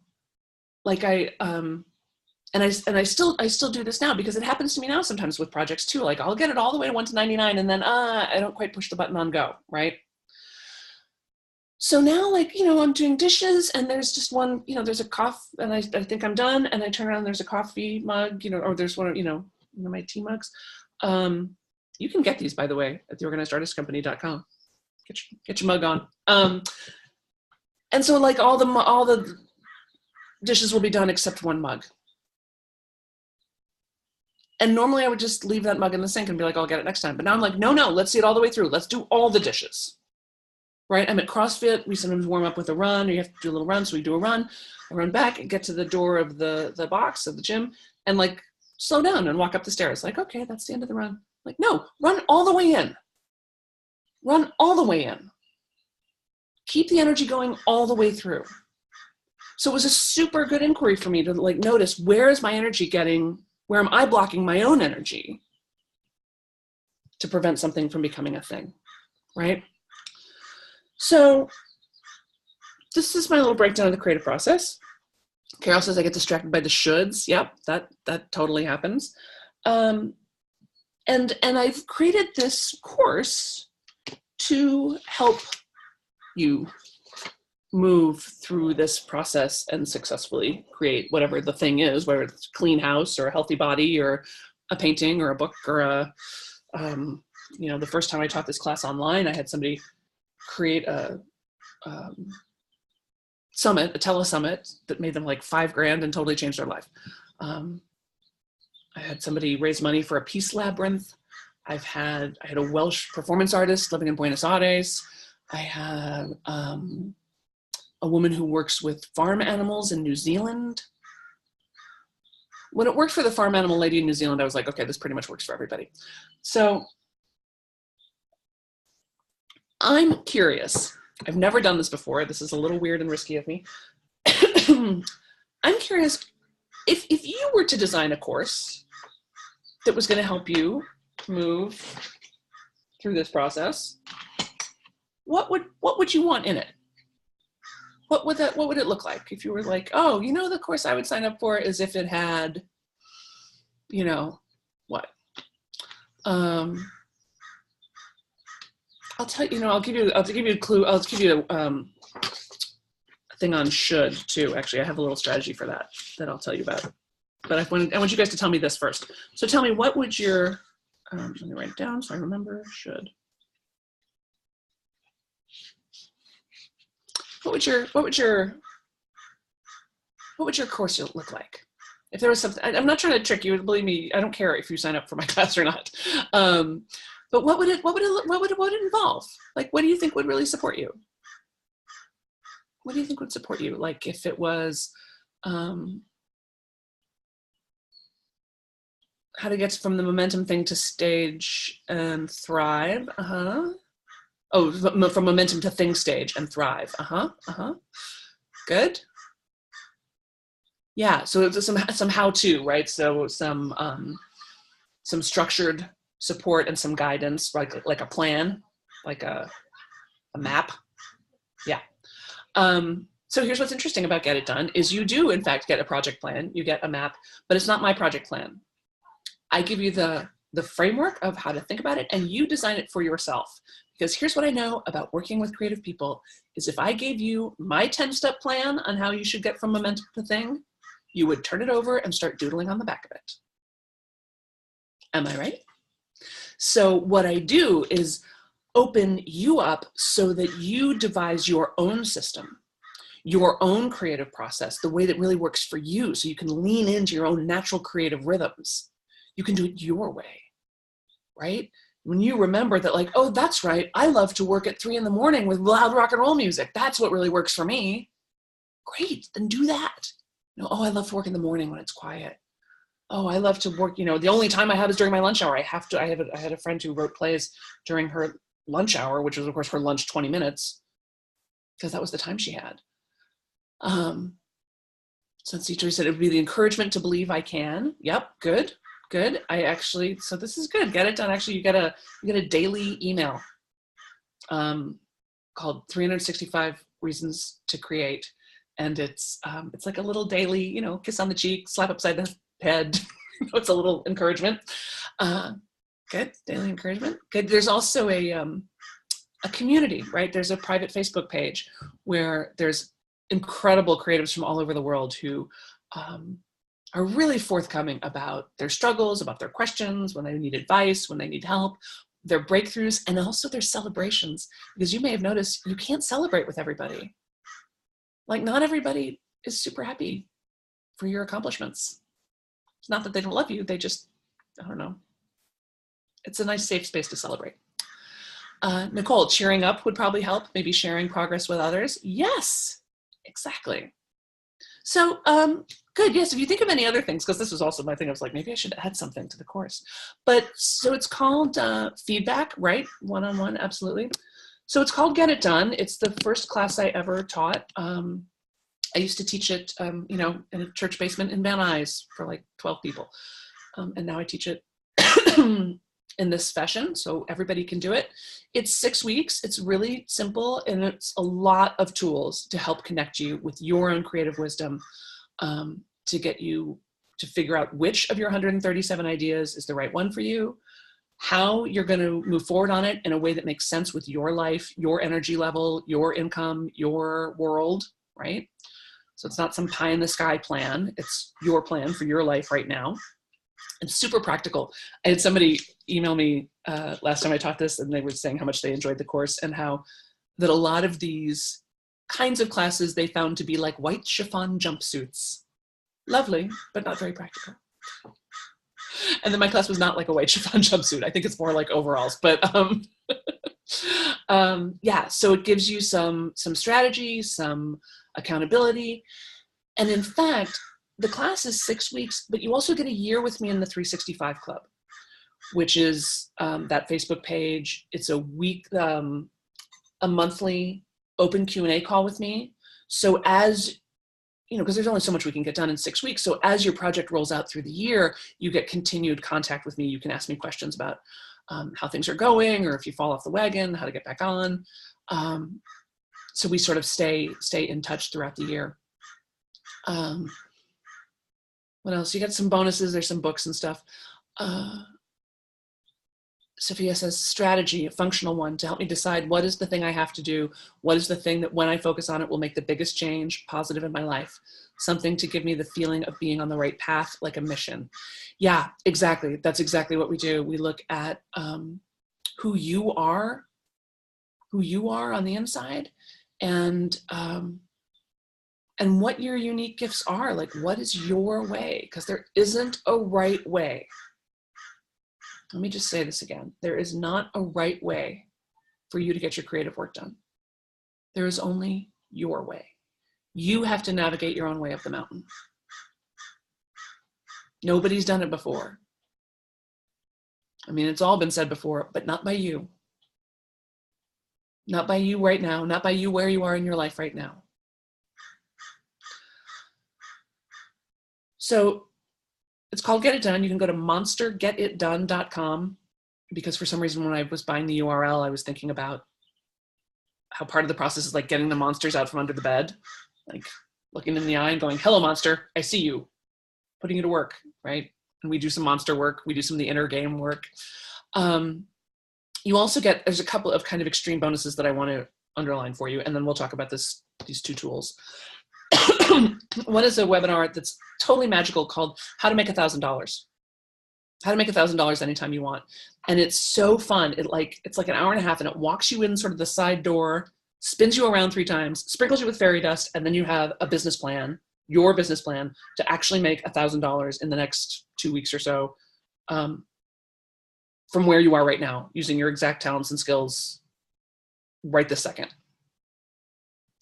S1: like and I still do this now, because it happens to me now sometimes with projects too. Like, I'll get it all the way to 1 to 99, and then I don't quite push the button on go, right? So now, like, you know, I'm doing dishes, and there's just one, you know, there's a coffee, and I think I'm done, and I turn around, and there's a coffee mug, you know, or there's one, you know, my tea mugs. You can get these, by the way, at theorganizedartistcompany.com. Get your mug on. And so, like, all the dishes will be done except one mug. And normally I would just leave that mug in the sink and be like, I'll get it next time. But now I'm like, no, let's see it all the way through. Let's do all the dishes, right? I'm at CrossFit. We sometimes warm up with a run, or you have to do a little run. So we do a run. I run back and get to the door of the box of the gym, and like slow down and walk up the stairs. Like, okay, that's the end of the run. Like, no, run all the way in. Run all the way in. Keep the energy going all the way through. So it was a super good inquiry for me to like notice, where is my energy getting, where am I blocking my own energy to prevent something from becoming a thing, right? So this is my little breakdown of the creative process. Carol says I get distracted by the shoulds. Yep, that totally happens. And I've created this course to help you move through this process and successfully create whatever the thing is, whether it's a clean house or a healthy body or a painting or a book or a, you know, the first time I taught this class online, I had somebody create a summit, a telesummit that made them like $5,000 and totally changed their life. I had somebody raise money for a peace labyrinth. I had a Welsh performance artist living in Buenos Aires. I had a woman who works with farm animals in New Zealand. When it worked for the farm animal lady in New Zealand, I was like, okay, this pretty much works for everybody. So I'm curious. I've never done this before. This is a little weird and risky of me. I'm curious, if you were to design a course that was going to help you move through this process, what would you want in it? What would it look like if you were like, oh, you know, the course I would sign up for is if it had, you know, what? I'll tell you, I'll give you a clue. I'll give you a thing on should too. Actually, I have a little strategy for that I'll tell you about. But I want you guys to tell me this first. So tell me, what would your, let me write it down so I remember, should. What would your course look like? If there was something, I'm not trying to trick you, believe me, I don't care if you sign up for my class or not. But what would it involve? Like, what do you think would really support you? What do you think would support you? Like, if it was, how to get from the momentum thing to stage and thrive. Oh, from momentum to thing stage and thrive. Good. Yeah, so it's some how-to, right? So some structured support and some guidance, like a plan, like a map. Yeah. So here's what's interesting about Get It Done is you do, in fact, get a project plan. You get a map, but it's not my project plan. I give you the framework of how to think about it, and you design it for yourself. Because here's what I know about working with creative people is if I gave you my 10-step plan on how you should get from momentum to thing, you would turn it over and start doodling on the back of it. Am I right? So what I do is open you up so that you devise your own system, your own creative process, the way that really works for you, so you can lean into your own natural creative rhythms. You can do it your way, right? When you remember that, like, oh, that's right, I love to work at 3 in the morning with loud rock and roll music. That's what really works for me. Great, then do that. Oh, I love to work in the morning when it's quiet. Oh, I love to work, the only time I have is during my lunch hour. I had a friend who wrote plays during her lunch hour, which was of course her lunch 20 minutes, because that was the time she had. Since teacher said it would be the encouragement to believe I can. Yep, good. So this is good. Get it done. Actually, you get a daily email called 365 Reasons to Create. And it's like a little daily, kiss on the cheek, slap upside the head. It's a little encouragement. Good, daily encouragement. Good. There's also a community, right? There's a private Facebook page where there's incredible creatives from all over the world who are really forthcoming about their struggles, about their questions, when they need advice, when they need help, their breakthroughs, and also their celebrations. Because you may have noticed you can't celebrate with everybody. Like, not everybody is super happy for your accomplishments. It's not that they don't love you, they just, I don't know. It's a nice safe space to celebrate. Nicole, cheering up would probably help, maybe sharing progress with others. Yes, exactly. So good, yes, if you think of any other things, because this was also my thing, I was like, maybe I should add something to the course. But so it's called feedback, right? One-on-one, absolutely. So it's called Get It Done. It's the first class I ever taught. I used to teach it, in a church basement in Van Nuys for like 12 people. And now I teach it in this fashion, so everybody can do it. It's 6 weeks. It's really simple, and it's a lot of tools to help connect you with your own creative wisdom, to get you to figure out which of your 137 ideas is the right one for you, how you're going to move forward on it in a way that makes sense with your life, your energy level, your income, your world, right? So it's not some pie in the sky plan. It's your plan for your life right now. It's super practical. I had somebody email me last time I taught this, and they were saying how much they enjoyed the course, and how that a lot of these kinds of classes they found to be like white chiffon jumpsuits. Lovely, but not very practical. And then my class was not like a white chiffon jumpsuit. I think it's more like overalls, but yeah, so it gives you some strategy, some accountability. And in fact, the class is 6 weeks, but you also get a year with me in the 365 Club, which is that Facebook page. It's a monthly open Q&A call with me. So as, because there's only so much we can get done in 6 weeks. So as your project rolls out through the year, you get continued contact with me. You can ask me questions about how things are going, or if you fall off the wagon, how to get back on. So we sort of stay in touch throughout the year. What else? You get some bonuses. There's some books and stuff. Sophia says strategy, a functional one, to help me decide what is the thing I have to do. What is the thing that when I focus on it will make the biggest change positive in my life? Something to give me the feeling of being on the right path, like a mission. Yeah, exactly. That's exactly what we do. We look at who you are on the inside, and what your unique gifts are. Like, what is your way? Because there isn't a right way. Let me just say this again. There is not a right way for you to get your creative work done. There is only your way. You have to navigate your own way up the mountain. Nobody's done it before. I mean, it's all been said before, but not by you. Not by you right now. Not by you where you are in your life right now. So it's called Get It Done. You can go to monstergetitdone.com, because for some reason when I was buying the URL, I was thinking about how part of the process is like getting the monsters out from under the bed, like looking in the eye and going, hello, monster, I see you, putting you to work, right? And we do some monster work. We do some of the inner game work. You also get, there's a couple of kind of extreme bonuses that I want to underline for you, and then we'll talk about these two tools. One is a webinar that's totally magical called How to Make $1,000. How to make $1,000 anytime you want. And it's so fun. It's like an hour and a half, and it walks you in sort of the side door, spins you around 3 times, sprinkles you with fairy dust, and then you have a business plan, your business plan, to actually make $1,000 in the next 2 weeks or so, from where you are right now, using your exact talents and skills right this second.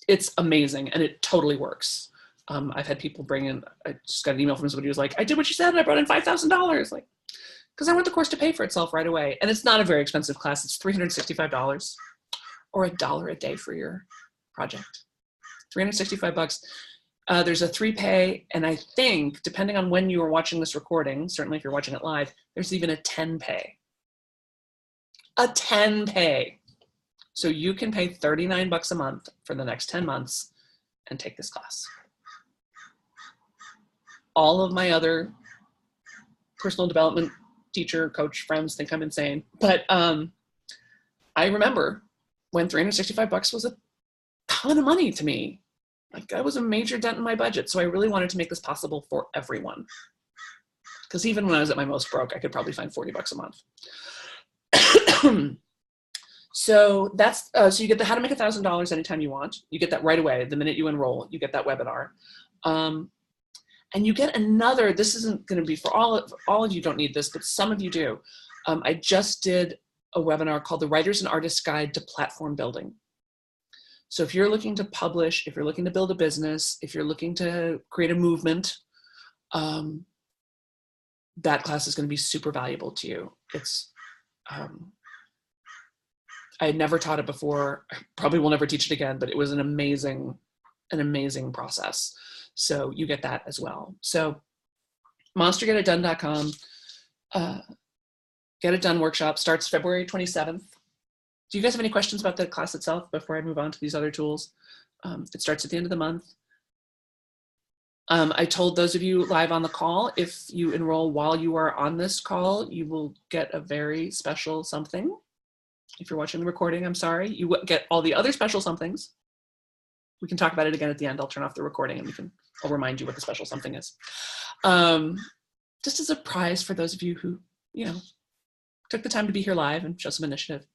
S1: it's amazing and it totally works. I've had people bring in, I just got an email from somebody who was like, I did what you said and I brought in $5,000. Like, because I want the course to pay for itself right away. And it's not a very expensive class. It's $365 or $1 a day for your project. $365. There's a 3-pay, and I think, depending on when you are watching this recording, certainly if you're watching it live, there's even a 10-pay. A 10-pay. So you can pay $39 a month for the next 10 months and take this class. All of my other personal development teacher, coach friends think I'm insane, but I remember when $365 was a ton of money to me. Like, that was a major dent in my budget. So I really wanted to make this possible for everyone. Because even when I was at my most broke, I could probably find $40 a month. So that's, so you get the how to make $1,000 anytime you want. You get that right away. The minute you enroll, you get that webinar. And you get another, this isn't going to be for all of you don't need this, but some of you do. I just did a webinar called The Writers and Artists Guide to Platform Building. So if you're looking to publish, if you're looking to build a business, if you're looking to create a movement, that class is going to be super valuable to you. It's, I had never taught it before. I probably will never teach it again, but it was an amazing process. So you get that as well. So monstergetitdone.com, Get It Done workshop starts February 27th. Do you guys have any questions about the class itself before I move on to these other tools? It starts at the end of the month. I told those of you live on the call, if you enroll while you are on this call, you will get a very special something. If you're watching the recording, I'm sorry. You get all the other special somethings. We can talk about it again at the end. I'll turn off the recording and I'll remind you what the special something is. Just as a prize for those of you who, took the time to be here live and show some initiative.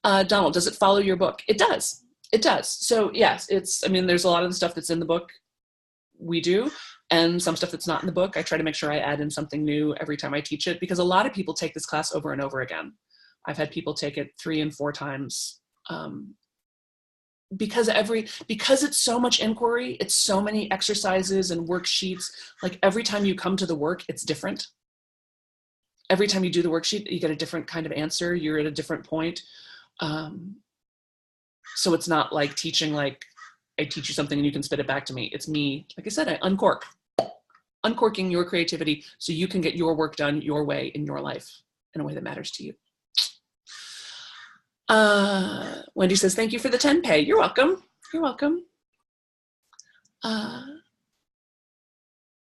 S1: Donald, does it follow your book? It does. It does. So yes, there's a lot of the stuff that's in the book we do, and some stuff that's not in the book. I try to make sure I add in something new every time I teach it, because a lot of people take this class over and over again. I've had people take it 3 and 4 times. Because it's so much inquiry, it's so many exercises and worksheets. Like, every time you come to the work, it's different. Every time you do the worksheet, you get a different kind of answer. You're at a different point. So it's not like teaching, like I teach you something and you can spit it back to me. It's me, like I said, I uncorking your creativity so you can get your work done your way in your life, in a way that matters to you. Wendy says, thank you for the 10-pay. You're welcome. You're welcome.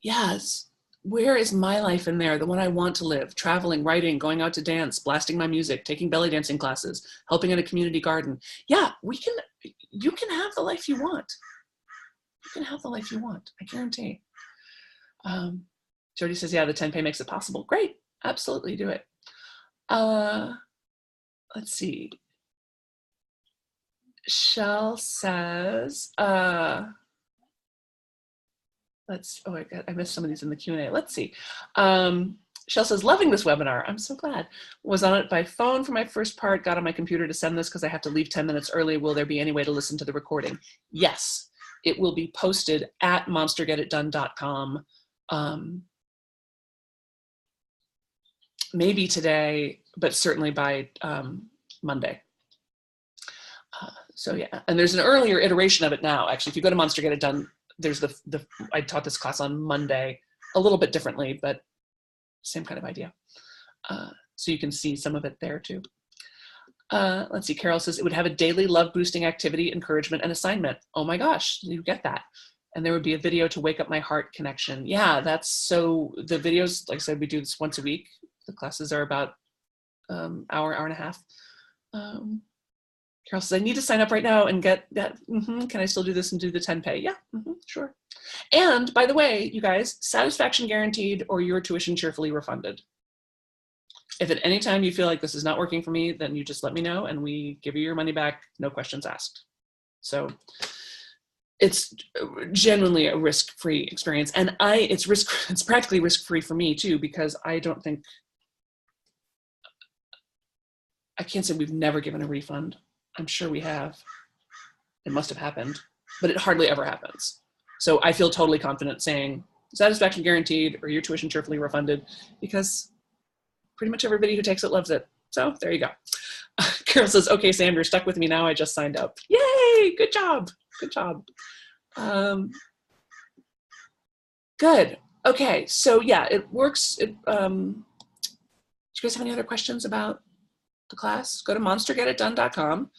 S1: Yes. Where is my life in there? The one I want to live: traveling, writing, going out to dance, blasting my music, taking belly dancing classes, helping in a community garden. Yeah, you can have the life you want. You can have the life you want, I guarantee. Jody says, yeah, the 10-pay makes it possible. Great. Absolutely do it. Let's see. Shell says, I missed some of these in the Q&A. Let's see. Shell says, loving this webinar. I'm so glad. Was on it by phone for my first part, got on my computer to send this because I have to leave 10 minutes early. Will there be any way to listen to the recording? Yes, it will be posted at monstergetitdone.com. Maybe today, but certainly by Monday. So yeah, and there's an earlier iteration of it now. Actually, if you go to Monster Get It Done, there's I taught this class on Monday, a little bit differently, but same kind of idea. So you can see some of it there too. Let's see, Carol says, it would have a daily love boosting activity, encouragement, and assignment. Oh my gosh, you get that. And there would be a video to wake up my heart connection. Yeah, that's so, the videos, like I said, we do this once a week. The classes are about hour and a half. Carol says, I need to sign up right now and get that. Can I still do this and do the 10-pay? Yeah, sure. And by the way, you guys, satisfaction guaranteed or your tuition cheerfully refunded. If at any time you feel like this is not working for me, then you just let me know and we give you your money back, no questions asked. So it's genuinely a risk-free experience. And it's practically risk-free for me too, because I can't say we've never given a refund. I'm sure we have. It must have happened. but it hardly ever happens. So I feel totally confident saying satisfaction guaranteed or your tuition cheerfully refunded, because pretty much everybody who takes it loves it. So there you go. Carol says, okay, Sam, you're stuck with me now. I just signed up. Yay, good job. Good job. Good. Okay, so yeah, it works. Do you guys have any other questions about the class? Go to monstergetitdone.com,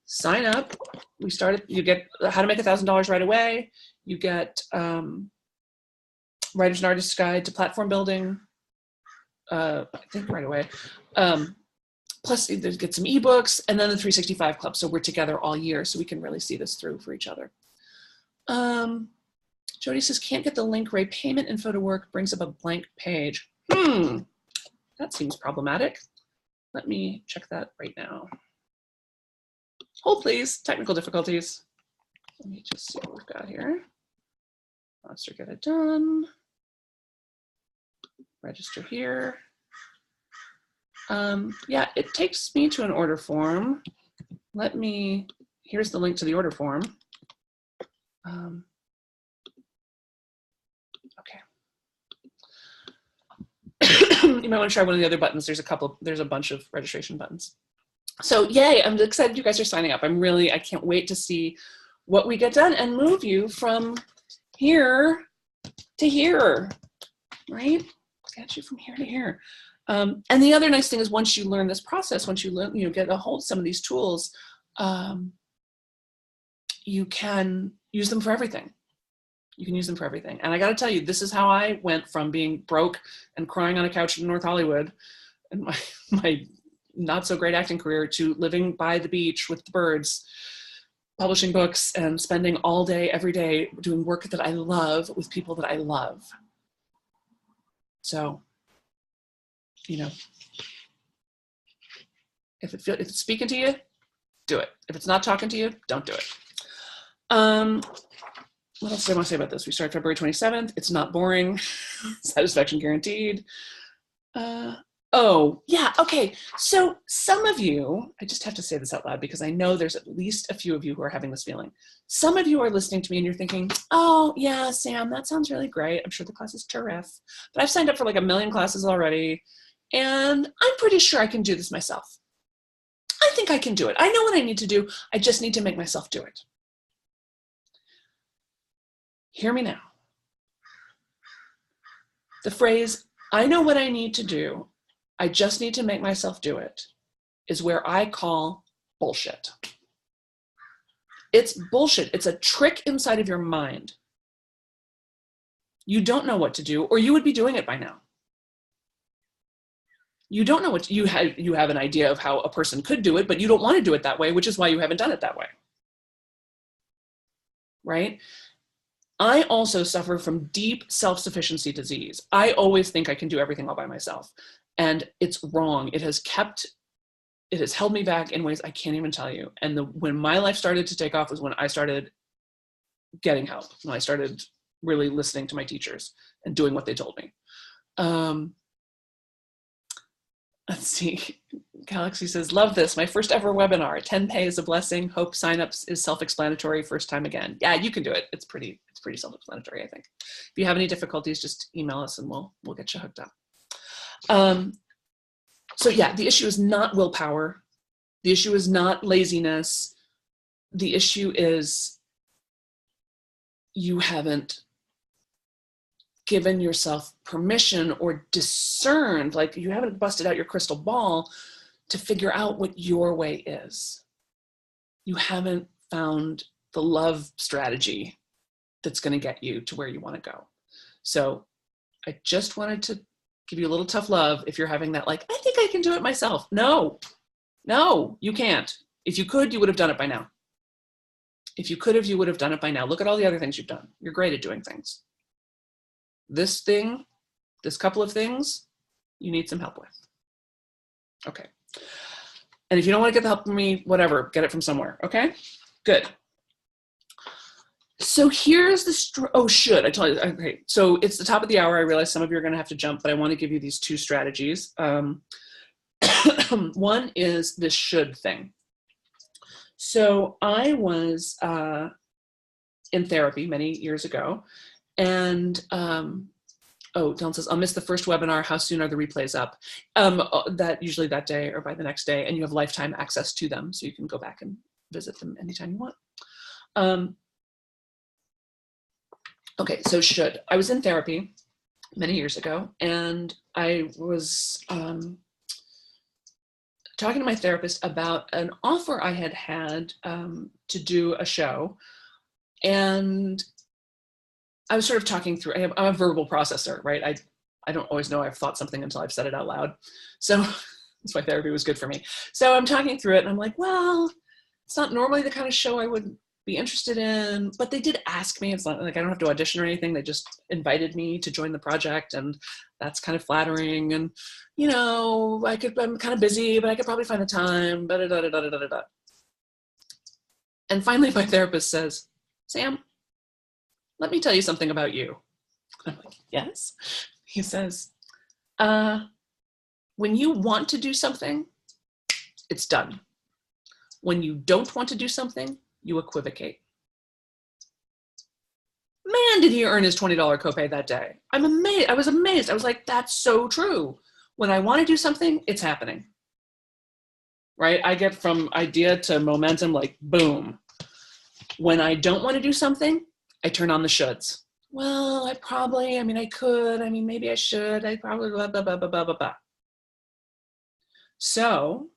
S1: sign up. We started, you get how to make $1,000 right away. You get Writer's and Artist's Guide to Platform Building, I think right away. Plus, get some ebooks, and then the 365 Club. So we're together all year, so we can really see this through for each other. Jody says, can't get the link. Ray, payment info to work brings up a blank page. That seems problematic. Let me check that right now. Hold, please. Technical difficulties. Let me just see what we've got here. Monster Get It Done. Register here. Yeah, it takes me to an order form. Here's the link to the order form. Okay. You might want to try one of the other buttons. There's a bunch of registration buttons. So yay, I'm excited you guys are signing up. I can't wait to see what we get done and move you from here to here, right? Get you from here to here. And the other nice thing is once you learn this process, once you learn, get a hold of some of these tools, you can use them for everything. You can use them for everything. And I got to tell you, this is how I went from being broke and crying on a couch in North Hollywood and my not so great acting career to living by the beach with the birds, publishing books, and spending all day, every day doing work that I love with people that I love. So, if it's speaking to you, do it. If it's not talking to you, don't do it. What else do I want to say about this? We start February 27th. It's not boring. Satisfaction guaranteed. Oh, yeah, okay. So some of you, I just have to say this out loud because I know there's at least a few of you who are having this feeling. Some of you are listening to me and you're thinking, oh, yeah, Sam, that sounds really great. I'm sure the class is terrific. But I've signed up for like 1 million classes already, and I'm pretty sure I can do this myself. I think I can do it. I know what I need to do. I just need to make myself do it. Hear me now. The phrase, I know what I need to do, I just need to make myself do it, is where I call bullshit. It's bullshit. It's a trick inside of your mind. You don't know what to do, or you would be doing it by now. You don't know what you have an idea of how a person could do it, but you don't want to do it that way, which is why you haven't done it that way. Right? I also suffer from deep self-sufficiency disease. I always think I can do everything all by myself. And it's wrong. It has held me back in ways I can't even tell you. And when my life started to take off was when I started getting help, when I started really listening to my teachers and doing what they told me. Let's see. Galaxy says, love this. My first ever webinar. 10 pay is a blessing. Hope signups is self-explanatory. First time again. Yeah, you can do it. It's pretty self-explanatory, I think. If you have any difficulties, just email us and we'll get you hooked up. So yeah, the issue is not willpower. The issue is not laziness. The issue is you haven't given yourself permission or discerned, like you haven't busted out your crystal ball to figure out what your way is. You haven't found the love strategy that's going to get you to where you want to go. So I just wanted to give you a little tough love if you're having that, like, I think I can do it myself. No, you can't. If you could, you would have done it by now. If you could have, you would have done it by now. Look at all the other things you've done. You're great at doing things. This couple of things, you need some help with. Okay. And if you don't want to get the help from me, whatever, get it from somewhere. Okay, good. So here's the, I told you, okay. So it's the top of the hour. I realize some of you are going to have to jump, but I want to give you these 2 strategies. One is this should thing. So I was in therapy many years ago. And oh, Dylan says, I'll miss the first webinar. How soon are the replays up? That usually that day or by the next day, and you have lifetime access to them. So you can go back and visit them anytime you want. Okay, so should. I was in therapy many years ago, and I was talking to my therapist about an offer I had had to do a show. And I was sort of talking through, I'm a verbal processor, right? I don't always know I've thought something until I've said it out loud. So that's why therapy was good for me. So I'm talking through it and I'm like, well, it's not normally the kind of show I would be interested in, but they did ask me. It's not like I don't have to audition or anything. They just invited me to join the project, and that's kind of flattering. And, you know, I'm kind of busy, but I could probably find the time, And finally my therapist says, Sam, let me tell you something about you. I'm like, yes. He says, when you want to do something, it's done. When you don't want to do something, you equivocate. Man, did he earn his $20 copay that day. I'm amazed. I was amazed. I was like, that's so true. When I want to do something, it's happening. Right? I get from idea to momentum, like boom. When I don't want to do something, I turn on the shoulds. Well, I could, maybe I should, I probably, blah, blah, blah, blah, blah, blah, blah. So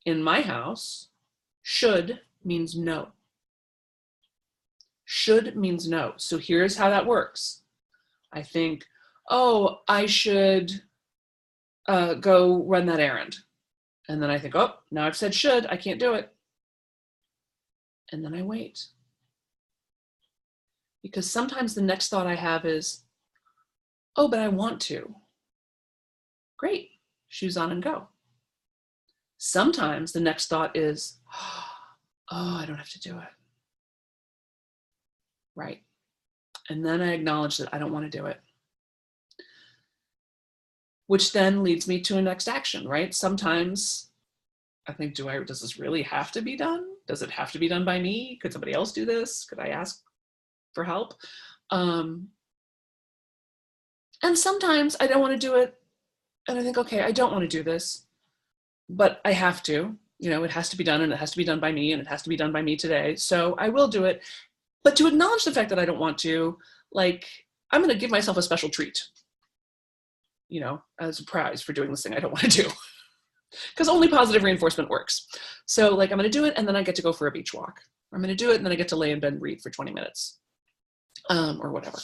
S1: in my house, should means no. Should means no. So here's how that works. I think, oh, I should go run that errand. And then I think, oh, now I've said should, I can't do it. And then I wait. Because sometimes the next thought I have is, oh, but I want to. Great, shoes on and go. Sometimes the next thought is, oh, I don't have to do it. Right. And then I acknowledge that I don't want to do it. Which then leads me to a next action, right? Sometimes I think, does this really have to be done? Does it have to be done by me? Could somebody else do this? Could I ask for help? And sometimes I don't want to do it. And I think, okay, I don't want to do this, but I have to. You know, it has to be done, and it has to be done by me, and it has to be done by me today. So I will do it. But to acknowledge the fact that I don't want to, like, I'm going to give myself a special treat, you know, as a prize for doing this thing I don't want to do. Because only positive reinforcement works. So, like, I'm going to do it, and then I get to go for a beach walk. I'm going to do it, and then I get to lay in bed and read for 20 minutes, or whatever.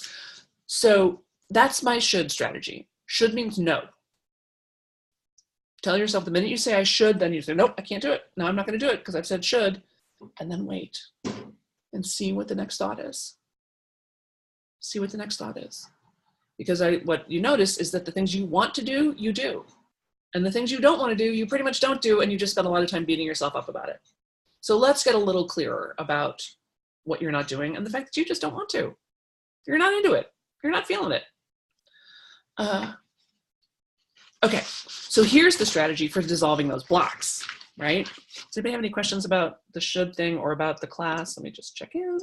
S1: So that's my should strategy. Should means no. Tell yourself the minute you say I should, then you say, nope, I can't do it. No, I'm not going to do it because I've said should. And then wait and see what the next thought is. See what the next thought is. Because what you notice is that the things you want to do, you do. And the things you don't want to do, you pretty much don't do, and you just spend a lot of time beating yourself up about it. So let's get a little clearer about what you're not doing and the fact that you just don't want to. You're not into it. You're not feeling it. Okay, so here's the strategy for dissolving those blocks, right? Does anybody have any questions about the should thing or about the class? Let me just check in.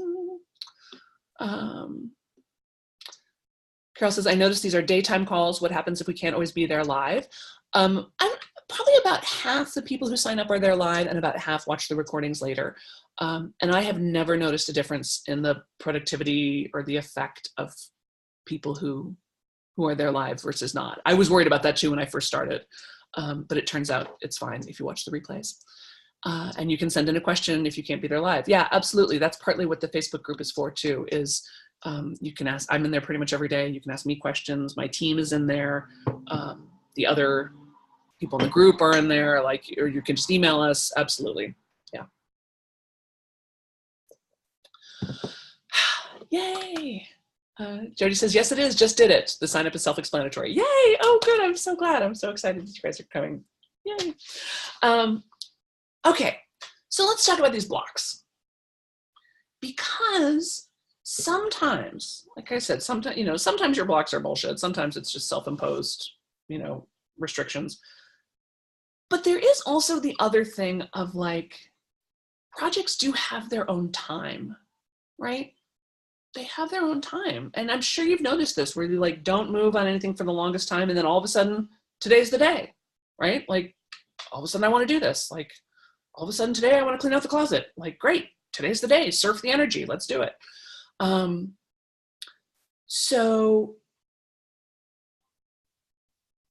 S1: Carol says, I noticed these are daytime calls. What happens if we can't always be there live? I'm probably about half the people who sign up are there live and about half watch the recordings later. And I have never noticed a difference in the productivity or the effect of people who are there live versus not. I was worried about that too when I first started, but it turns out it's fine if you watch the replays. And you can send in a question if you can't be there live. Yeah, absolutely. That's partly what the Facebook group is for too, is you can ask, I'm in there pretty much every day. You can ask me questions. My team is in there. The other people in the group are in there, like, or you can just email us. Absolutely. Yeah. Yay. Jody says, yes, it is. Just did it. The sign up is self-explanatory. Yay. Oh, good. I'm so glad. I'm so excited that you guys are coming. Yay. Okay. So let's talk about these blocks. Because sometimes, like I said, sometimes your blocks are bullshit. Sometimes it's just self-imposed, restrictions. But there is also the other thing of, like, projects do have their own time, right? they have their own time. And I'm sure you've noticed this, where you like don't move on anything for the longest time, and then all of a sudden today's the day, right? Like all of a sudden I want to do this. Like all of a sudden today I want to clean out the closet. Like great, today's the day. Surf the energy. Let's do it. So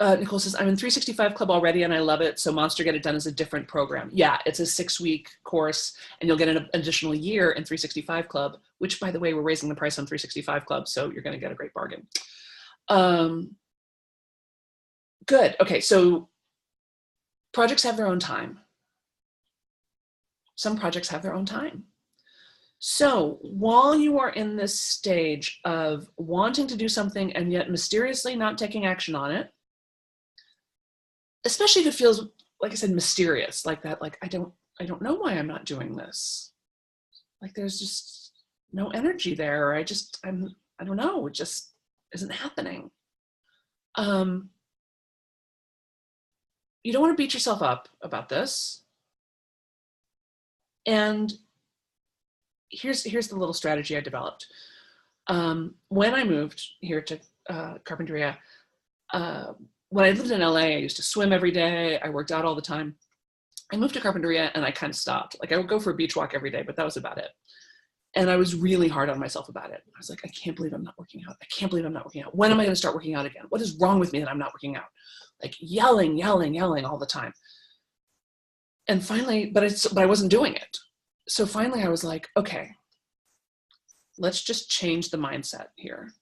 S1: Nicole says, I'm in 365 Club already and I love it. So Monster Get It Done is a different program. Yeah, it's a 6-week course and you'll get an additional year in 365 Club, which by the way, we're raising the price on 365 Club. So you're going to get a great bargain. Good. Okay. So projects have their own time. Some projects have their own time. So while you are in this stage of wanting to do something and yet mysteriously not taking action on it, especially if it feels, like I said, mysterious, like that, like I don't know why I'm not doing this. Like there's just no energy there. Or I don't know, it just isn't happening. You don't want to beat yourself up about this. And here's the little strategy I developed. When I moved here to Carpinteria, when I lived in LA, I used to swim every day. I worked out all the time. I moved to Carpinteria and I kind of stopped. Like I would go for a beach walk every day, but that was about it. And I was really hard on myself about it. I was like, I can't believe I'm not working out. I can't believe I'm not working out. When am I going to start working out again? What is wrong with me that I'm not working out? Like yelling all the time. And finally, but I wasn't doing it. So finally I was like, okay, let's just change the mindset here.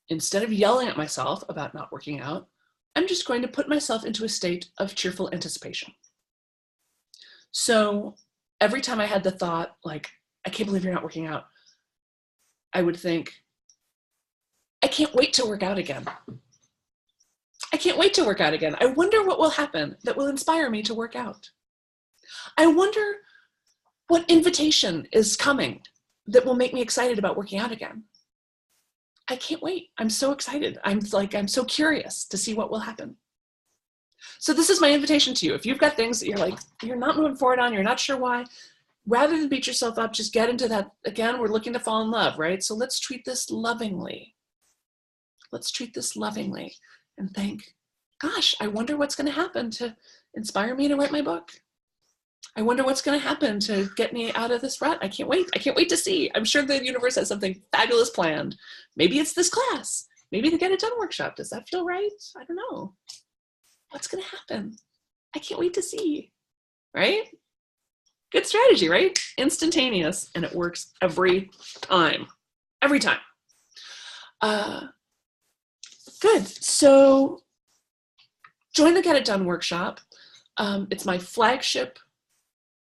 S1: Instead of yelling at myself about not working out, I'm just going to put myself into a state of cheerful anticipation. So every time I had the thought, like, I can't believe you're not working out, I would think, I can't wait to work out again. I can't wait to work out again. I wonder what will happen that will inspire me to work out. I wonder what invitation is coming that will make me excited about working out again. I can't wait. I'm so excited. I'm so curious to see what will happen. So this is my invitation to you. If you've got things that you're not moving forward on, you're not sure why, rather than beat yourself up, just get into that. Again, we're looking to fall in love, right? So let's treat this lovingly. Let's treat this lovingly and think, gosh, I wonder what's going to happen to inspire me to write my book. I wonder what's going to happen to get me out of this rut. I can't wait. I can't wait to see. I'm sure the universe has something fabulous planned. Maybe it's this class. Maybe the Get It Done workshop. Does that feel right? I don't know. What's going to happen? I can't wait to see. Right? Good strategy, right? Instantaneous. And it works every time. Every time. Good. So join the Get It Done workshop. It's my flagship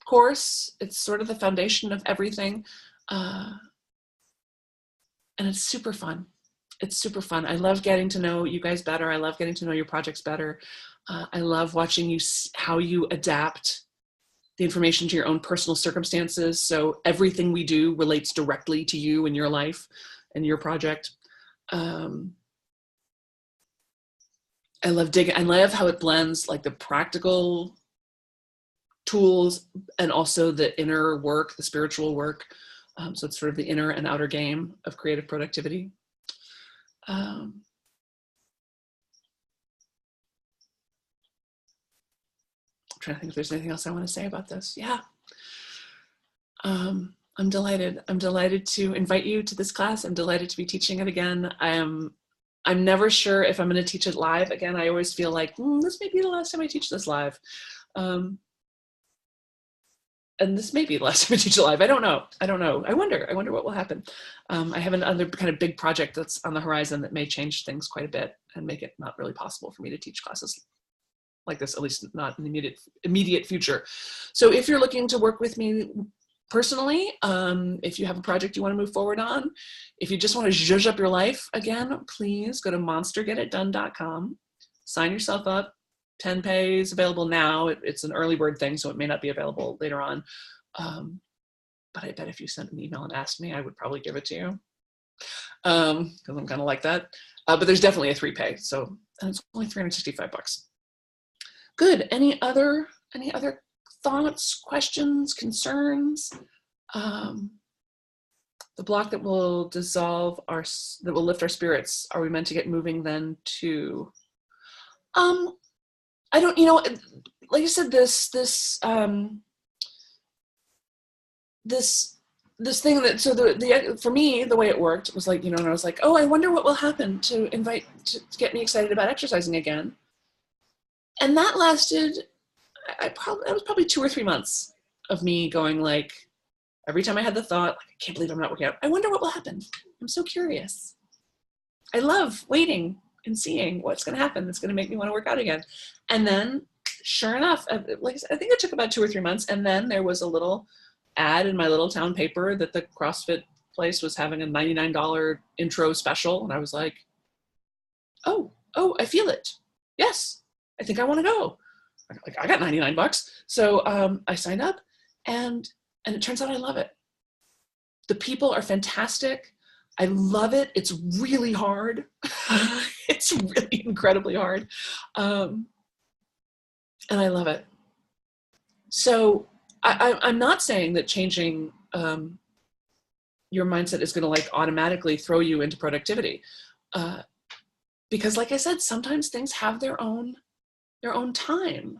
S1: course. It's sort of the foundation of everything. And it's super fun. It's super fun. I love getting to know you guys better. I love getting to know your projects better. I love watching how you adapt the information to your own personal circumstances. So everything we do relates directly to you and your life and your project. I love how it blends like the practical tools and also the inner work, the spiritual work. So it's sort of the inner and outer game of creative productivity. I'm trying to think if there's anything else I want to say about this. Yeah. I'm delighted. I'm delighted to invite you to this class. I'm delighted to be teaching it again. I'm never sure if I'm going to teach it live again. I always feel like this may be the last time I teach this live. And this may be the last time I teach it live. I don't know. I wonder what will happen. I have another kind of big project that's on the horizon that may change things quite a bit and make it not really possible for me to teach classes like this, at least not in the immediate future. So if you're looking to work with me personally, if you have a project you want to move forward on, if you just want to zhuzh up your life again, please go to monstergetitdone.com, sign yourself up. 10 pay is available now. It's an early bird thing, so it may not be available later on. But I bet if you sent an email and asked me, I would probably give it to you. Because I'm kind of like that. But there's definitely a 3 pay. So, and it's only $365. Good. Any other thoughts, questions, concerns? The block that will dissolve that will lift our spirits. Are we meant to get moving then to? I don't, like I said, this thing that, so for me, the way it worked was like, and I was like, oh, I wonder what will happen to get me excited about exercising again. And that lasted, that was probably 2 or 3 months of me going like, every time I had the thought, like, I can't believe I'm not working out. I wonder what will happen. I'm so curious. I love waiting and seeing what's going to happen that's going to make me want to work out again. And then, sure enough, like I said, I think it took about 2 or 3 months. And then there was a little ad in my little town paper that the CrossFit place was having a $99 intro special. And I was like, oh, I feel it. Yes, I think I want to go. Like, I got $99. So I signed up, and it turns out I love it. The people are fantastic. I love it. It's really hard. It's really incredibly hard. And I love it. So I'm not saying that changing your mindset is going to like automatically throw you into productivity. Because like I said, sometimes things have their own time.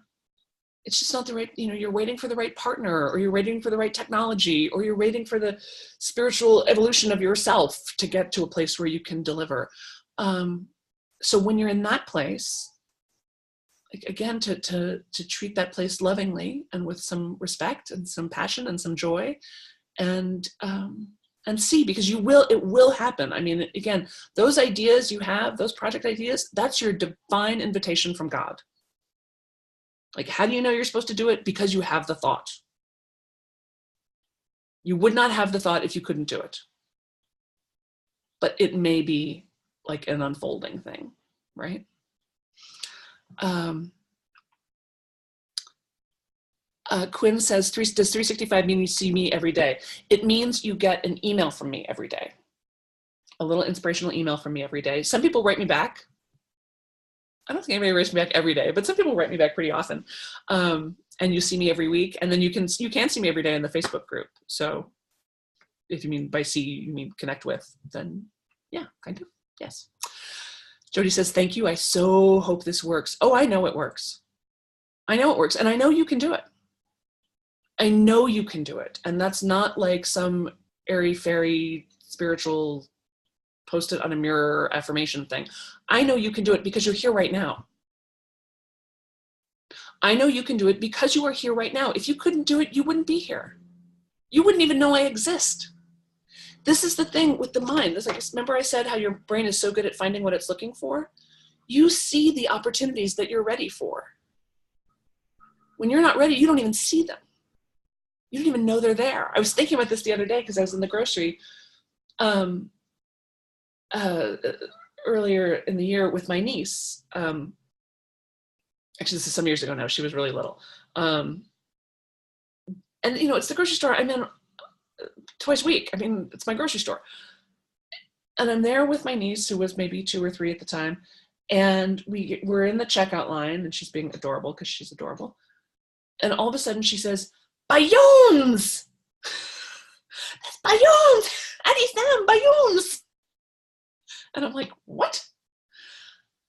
S1: It's just not the right, you're waiting for the right partner, or you're waiting for the right technology, or you're waiting for the spiritual evolution of yourself to get to a place where you can deliver. So when you're in that place, like, again, to treat that place lovingly and with some respect and some passion and some joy, and see, because it will happen. I mean, again, those ideas you have, those project ideas, that's your divine invitation from God. Like, how do you know you're supposed to do it? Because you have the thought. You would not have the thought if you couldn't do it. But it may be like an unfolding thing, right? Quinn says, does 365 mean you see me every day? It means you get an email from me every day. A little inspirational email from me every day. Some people write me back. I don't think anybody writes me back every day, but some people write me back pretty often. And you see me every week, and then you can see me every day in the Facebook group. So if you mean by see, you mean connect with, then yeah, kind of, yes. Jody says, thank you. I so hope this works. Oh, I know it works. I know it works, and I know you can do it. I know you can do it. And that's not like some airy-fairy spiritual post it on a mirror affirmation thing. I know you can do it because you're here right now. I know you can do it because you are here right now. If you couldn't do it, you wouldn't be here. You wouldn't even know I exist. This is the thing with the mind. It's like, remember I said how your brain is so good at finding what it's looking for? You see the opportunities that you're ready for. When you're not ready, you don't even see them. You don't even know they're there. I was thinking about this the other day because I was in the grocery earlier in the year with my niece. Actually, this is some years ago now. She was really little. And, it's the grocery store I'm in twice a week. I mean, it's my grocery store. And I'm there with my niece, who was maybe 2 or 3 at the time. And we're in the checkout line, and she's being adorable because she's adorable. And all of a sudden she says, Bayouns! That's Bayouns! Addie Sam, Bayouns! And I'm like, what?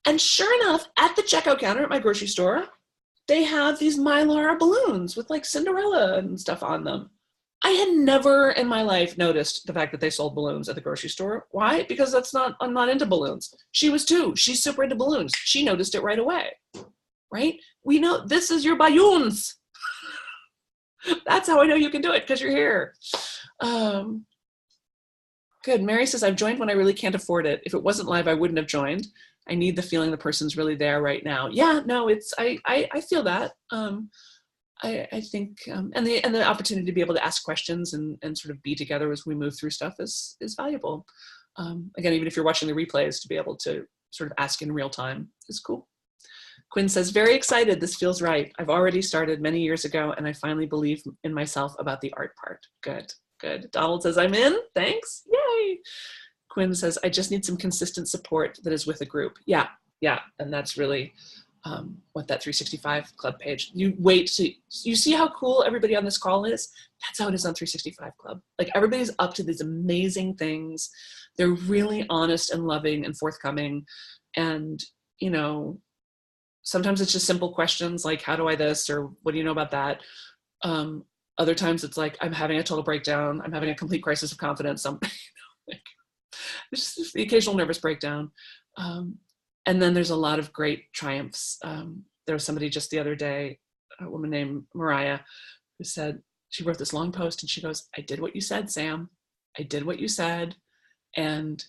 S1: And sure enough, at the checkout counter at my grocery store, they have these Mylar balloons with like Cinderella and stuff on them. I had never in my life noticed the fact that they sold balloons at the grocery store. Why? Because I'm not into balloons. She was too. She's super into balloons. She noticed it right away, right? We know this is your Bayouns. That's how I know you can do it, because you're here. Good. Mary says, I've joined when I really can't afford it. If it wasn't live, I wouldn't have joined. I need the feeling the person's really there right now. Yeah, no, I feel that. I think, and the opportunity to be able to ask questions and sort of be together as we move through stuff is valuable. Again, even if you're watching the replays, to be able to sort of ask in real time is cool. Quinn says, very excited. This feels right. I've already started many years ago, and I finally believe in myself about the art part. Good, good. Donald says, I'm in. Thanks. Yay. Quinn says, I just need some consistent support that is with a group. Yeah. And that's really, what that 365 Club page. You wait to, you see how cool everybody on this call is? That's how it is on 365 Club. Like everybody's up to these amazing things. They're really honest and loving and forthcoming. And, you know, sometimes it's just simple questions like, how do I this? Or what do you know about that? Other times it's like, I'm having a total breakdown. I'm having a complete crisis of confidence. Like, just the occasional nervous breakdown. And then there's a lot of great triumphs. There was somebody just the other day, a woman named Mariah, who said, she wrote this long post and she goes, I did what you said, Sam. I did what you said. And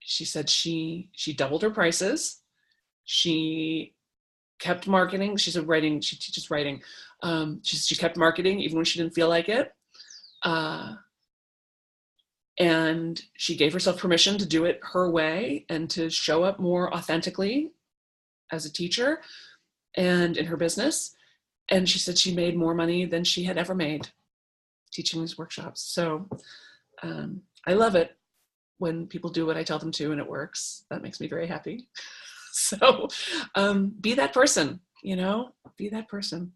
S1: she said she doubled her prices. She kept marketing. She's a writing, she teaches writing. She kept marketing even when she didn't feel like it. And she gave herself permission to do it her way and to show up more authentically as a teacher and in her business. And she said she made more money than she had ever made teaching these workshops. So I love it when people do what I tell them to and it works. That makes me very happy. So be that person, you know, be that person.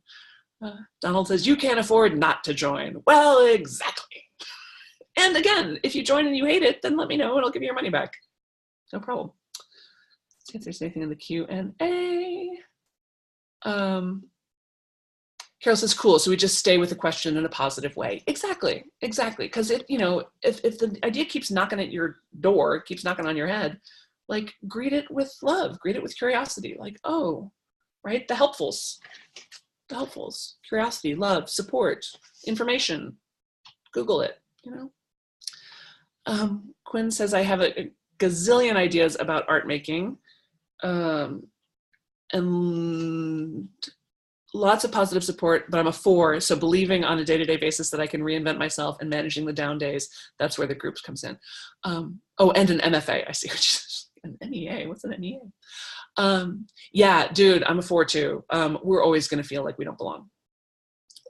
S1: Donald says, you can't afford not to join. Well, exactly. And again, if you join and you hate it, then let me know and I'll give you your money back. No problem. Let's see if there's anything in the Q&A. Carol says, cool. So we just stay with the question in a positive way. Exactly. Because it, you know, if the idea keeps knocking at your door, keeps knocking on your head, like greet it with love, greet it with curiosity. Like, oh, right. The helpfuls, curiosity, love, support, information, Google it, you know. Quinn says, I have a gazillion ideas about art making and lots of positive support, but I'm a 4. So believing on a day-to-day basis that I can reinvent myself and managing the down days, that's where the groups comes in. Oh, and an MFA, I see, which is an MEA. What's an MEA? Yeah, dude, I'm a 4 too. We're always going to feel like we don't belong.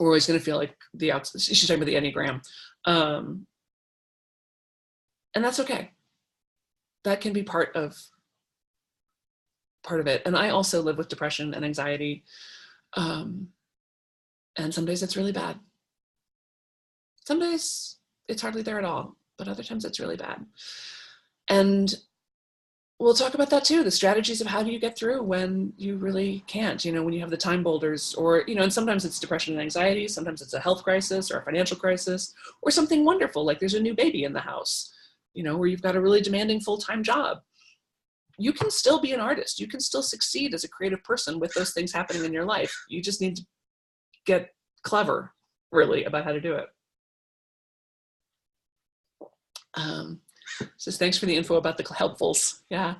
S1: We're always going to feel like the outside. She's talking about the Enneagram. And that's okay. That can be part of it. And I also live with depression and anxiety. And some days it's really bad. Some days it's hardly there at all, but other times it's really bad. And we'll talk about that too, the strategies of how do you get through when you really can't, you know, when you have the time boulders or, you know, and sometimes it's depression and anxiety, sometimes it's a health crisis or a financial crisis or something wonderful, like there's a new baby in the house, you know, where you've got a really demanding full-time job. You can still be an artist. You can still succeed as a creative person with those things happening in your life. You just need to get clever, really, about how to do it. Says, thanks for the info about the helpfuls. Yeah.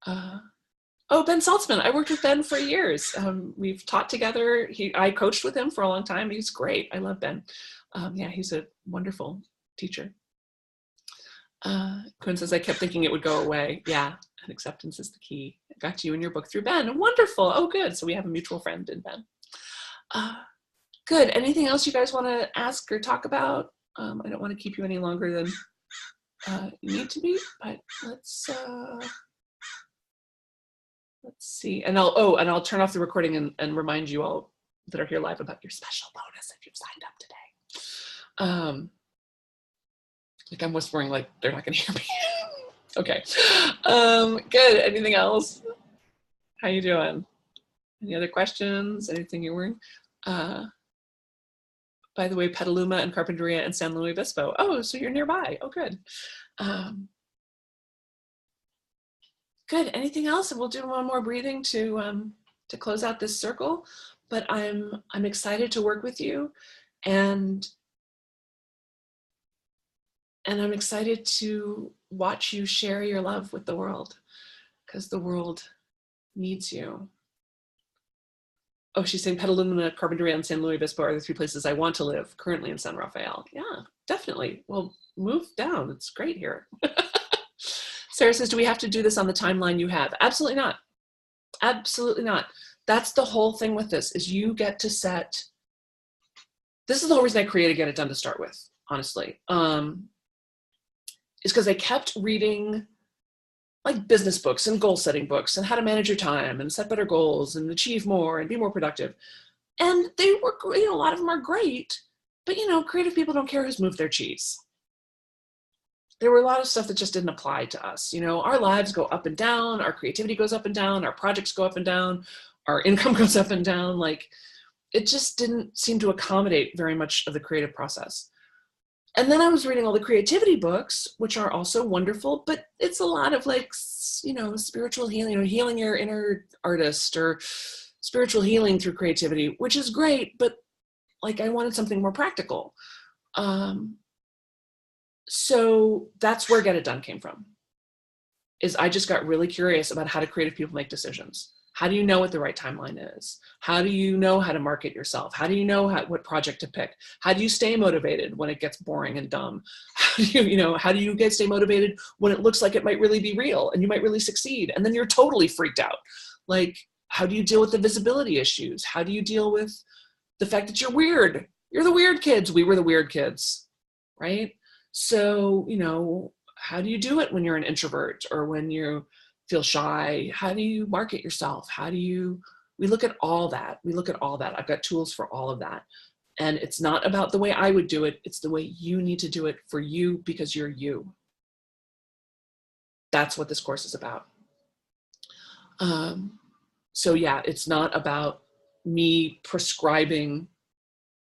S1: Oh, Ben Saltzman. I worked with Ben for years. We've taught together. I coached with him for a long time. He's great. I love Ben. Yeah, he's a wonderful teacher. Quinn says, I kept thinking it would go away. Yeah, and acceptance is the key. I got you in your book through Ben. Wonderful. Oh, good. So we have a mutual friend in Ben. Good. Anything else you guys want to ask or talk about? I don't want to keep you any longer than you need to be, but let's see. And I'll turn off the recording and remind you all that are here live about your special bonus if you've signed up today. Like I'm whispering, like they're not gonna hear me. Okay. Good. Anything else? How you doing? Any other questions? Anything you're wearing? By the way, Petaluma and Carpinteria and San Luis Obispo. Oh, so you're nearby. Oh, good. Good. Anything else? And we'll do one more breathing to close out this circle. But I'm excited to work with you, and I'm excited to watch you share your love with the world, because the world needs you. Oh, she's saying Petaluma, Carpinteria, and San Luis Obispo are the 3 places I want to live, currently in San Rafael. Yeah, definitely. Well, move down. It's great here. Sarah says, do we have to do this on the timeline you have? Absolutely not. Absolutely not. That's the whole thing with this, is you get to set. This is the whole reason I created Get It Done to start with, honestly. Is because I kept reading like business books and goal setting books and how to manage your time and set better goals and achieve more and be more productive. And they were, a lot of them are great, but creative people don't care who's moved their cheese. There were a lot of stuff that just didn't apply to us. Our lives go up and down, our creativity goes up and down, our projects go up and down, our income goes up and down. Like, it just didn't seem to accommodate very much of the creative process. And then I was reading all the creativity books, which are also wonderful, but it's a lot of like, spiritual healing, healing your inner artist or spiritual healing through creativity, which is great, but like I wanted something more practical. So that's where Get It Done came from, is I just got really curious about how do creative people make decisions? How do you know what the right timeline is? How do you know how to market yourself? How do you know what project to pick? How do you stay motivated when it gets boring and dumb? How do you stay motivated when it looks like it might really be real and you might really succeed and then you're totally freaked out? Like, how do you deal with the visibility issues? How do you deal with the fact that you're weird? You're the weird kids. We were the weird kids, right? So, how do you do it when you're an introvert or when you feel shy? How do you market yourself? We look at all that. I've got tools for all of that. And it's not about the way I would do it. It's the way you need to do it for you because you're you. That's what this course is about. So yeah, it's not about me prescribing,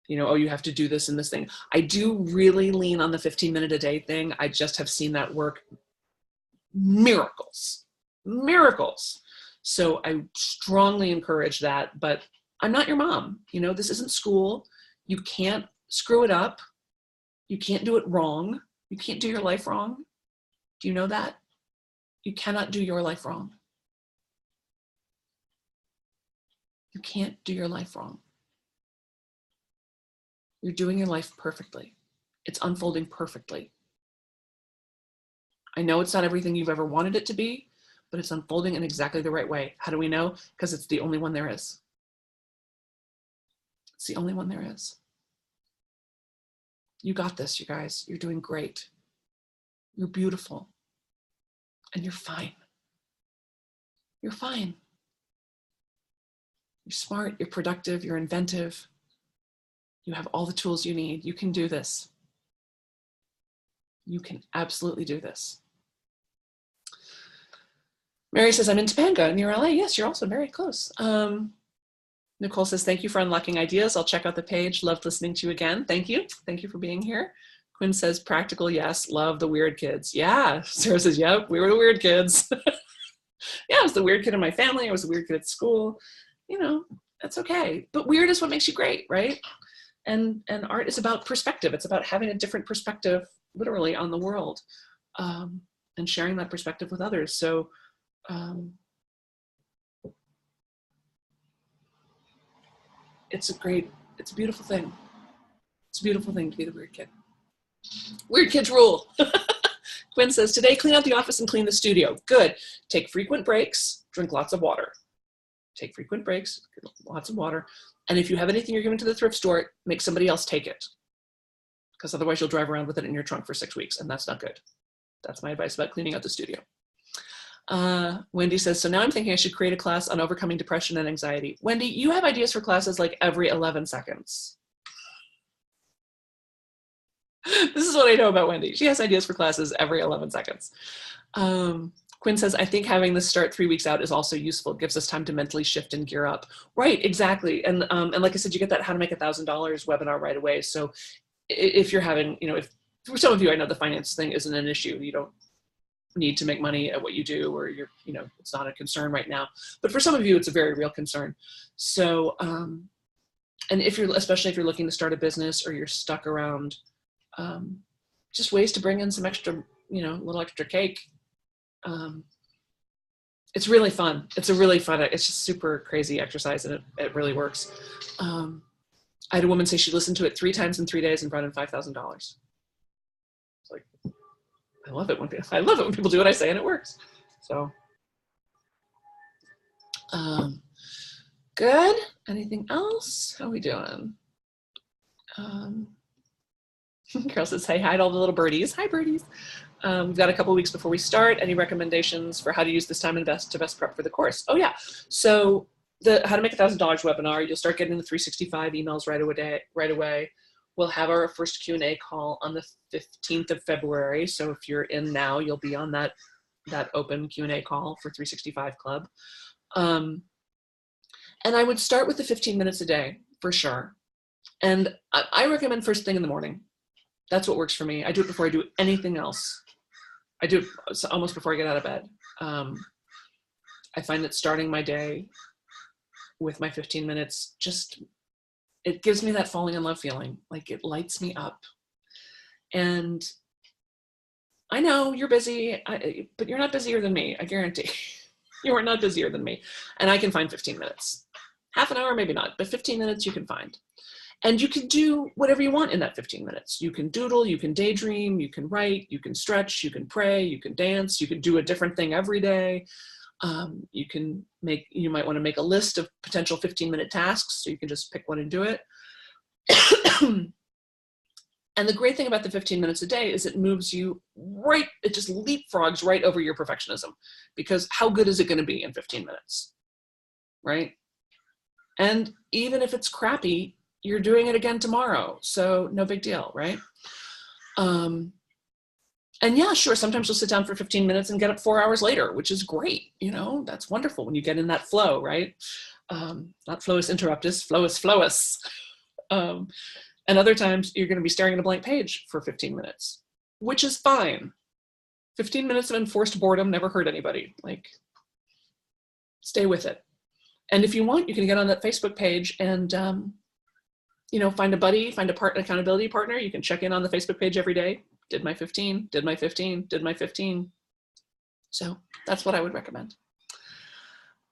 S1: you have to do this and this thing. I do really lean on the 15-minute a day thing. I just have seen that work miracles. So I strongly encourage that, but I'm not your mom. This isn't school. You can't screw it up. You can't do it wrong. You can't do your life wrong. Do you know that? You cannot do your life wrong. You can't do your life wrong. You're doing your life perfectly. It's unfolding perfectly. I know it's not everything you've ever wanted it to be, but it's unfolding in exactly the right way. How do we know? Because it's the only one there is. It's the only one there is. You got this, you guys. You're doing great. You're beautiful. And you're fine. You're fine. You're smart, you're productive, you're inventive. You have all the tools you need. You can do this. You can absolutely do this. Mary says, I'm in Topanga near LA. Yes, you're also very close. Nicole says, thank you for unlocking ideas. I'll check out the page. Loved listening to you again. Thank you. Thank you for being here. Quinn says, practical, yes. Love the weird kids. Yeah. Sarah says, yep, we were the weird kids. Yeah, I was the weird kid in my family. I was the weird kid at school. That's okay. But weird is what makes you great, right? And art is about perspective. It's about having a different perspective, literally, on the world, and sharing that perspective with others. So it's a beautiful thing. It's a beautiful thing to be the weird kid. Weird kids rule. Quinn says, today, clean out the office and clean the studio. Good. Take frequent breaks, drink lots of water. Take frequent breaks, lots of water. And if you have anything you're giving to the thrift store, make somebody else take it. Because otherwise you'll drive around with it in your trunk for 6 weeks, and that's not good. That's my advice about cleaning out the studio. Wendy says, so now I'm thinking I should create a class on overcoming depression and anxiety. Wendy, you have ideas for classes like every 11 seconds. This is what I know about Wendy. She has ideas for classes every 11 seconds. Quinn says, I think having this start 3 weeks out is also useful. It gives us time to mentally shift and gear up. Right, exactly. And like I said, you get that How to Make $1,000 webinar right away. So if you're having, if for some of you, I know the finance thing isn't an issue. You don't need to make money at what you do, or it's not a concern right now. But for some of you, it's a very real concern. So, and especially if you're looking to start a business or you're stuck around, just ways to bring in some extra, little extra cake. It's really fun. It's just super crazy exercise, and it really works. I had a woman say she listened to it 3 times in 3 days and brought in $5,000. It's like, I love it when people do what I say and it works. So, good. Anything else? How are we doing? Carol says, hey, hi to all the little birdies. Hi, birdies. We've got a couple weeks before we start. Any recommendations for how to use this time to best prep for the course? Oh, yeah. So the How to Make $1,000 webinar, you'll start getting the 365 emails right away. We'll have our first Q&A call on the 15th of February. So if you're in now, you'll be on that open Q&A call for 365 Club. And I would start with the 15 minutes a day for sure. And I recommend first thing in the morning. That's what works for me. I do it before I do anything else. I do it almost before I get out of bed. I find that starting my day with my 15 minutes, it gives me that falling in love feeling. Like it lights me up. And I know you're busy, but you're not busier than me, I guarantee. You are not busier than me. And I can find 15 minutes. Half an hour, maybe not, but 15 minutes you can find. And you can do whatever you want in that 15 minutes. You can doodle, you can daydream, you can write, you can stretch, you can pray, you can dance, you can do a different thing every day. You might want to make a list of potential 15-minute tasks, so you can just pick one and do it. And the great thing about the 15 minutes a day is it moves you right, it just leapfrogs right over your perfectionism, because how good is it going to be in 15 minutes, right? And even if it's crappy, you're doing it again tomorrow, so no big deal, right? And yeah, sure, sometimes you'll sit down for 15 minutes and get up 4 hours later, which is great. You know, that's wonderful when you get in that flow, right? Not flowus interruptus, flowus flowus. And other times you're going to be staring at a blank page for 15 minutes, which is fine. 15 minutes of enforced boredom never hurt anybody. Like, stay with it. And if you want, you can get on that Facebook page and, find a buddy, find an accountability partner. You can check in on the Facebook page every day. Did my 15, did my 15, did my 15. So that's what I would recommend.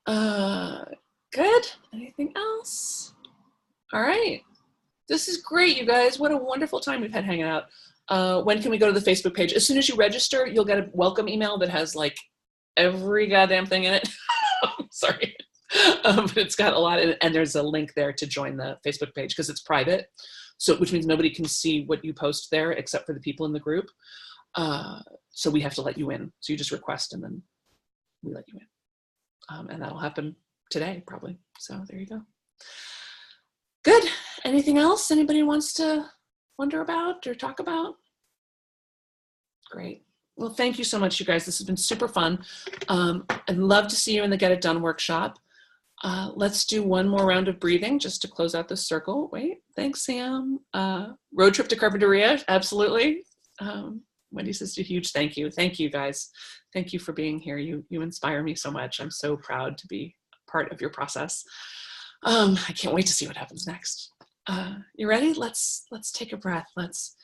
S1: Good. Anything else? All right. This is great, you guys. What a wonderful time we've had hanging out. When can we go to the Facebook page? As soon as you register, you'll get a welcome email that has like every goddamn thing in it. Sorry. But it's got a lot in it, and there's a link there to join the Facebook page because it's private. So, which means nobody can see what you post there except for the people in the group. So we have to let you in. So you just request and then we let you in. And that'll happen today probably. So there you go. Good. Anything else anybody wants to wonder about or talk about? Great. Well, thank you so much, you guys. This has been super fun. I'd love to see you in the Get It Done workshop. Let's do one more round of breathing just to close out this circle. Wait, thanks, Sam. Road trip to Carpinteria, absolutely. Wendy says a huge thank you. Thank you, guys. Thank you for being here. You inspire me so much. I'm so proud to be part of your process. I can't wait to see what happens next. You ready? Let's take a breath. Let's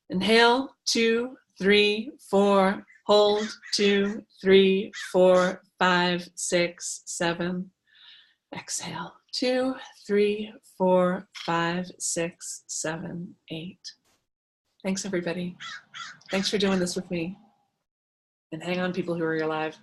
S1: inhale, 2, 3, 4, hold, 2, 3, 4, 5, 6, 7. Exhale, 2, 3, 4, 5, 6, 7, 8. Thanks, everybody. Thanks for doing this with me. And hang on, people who are alive.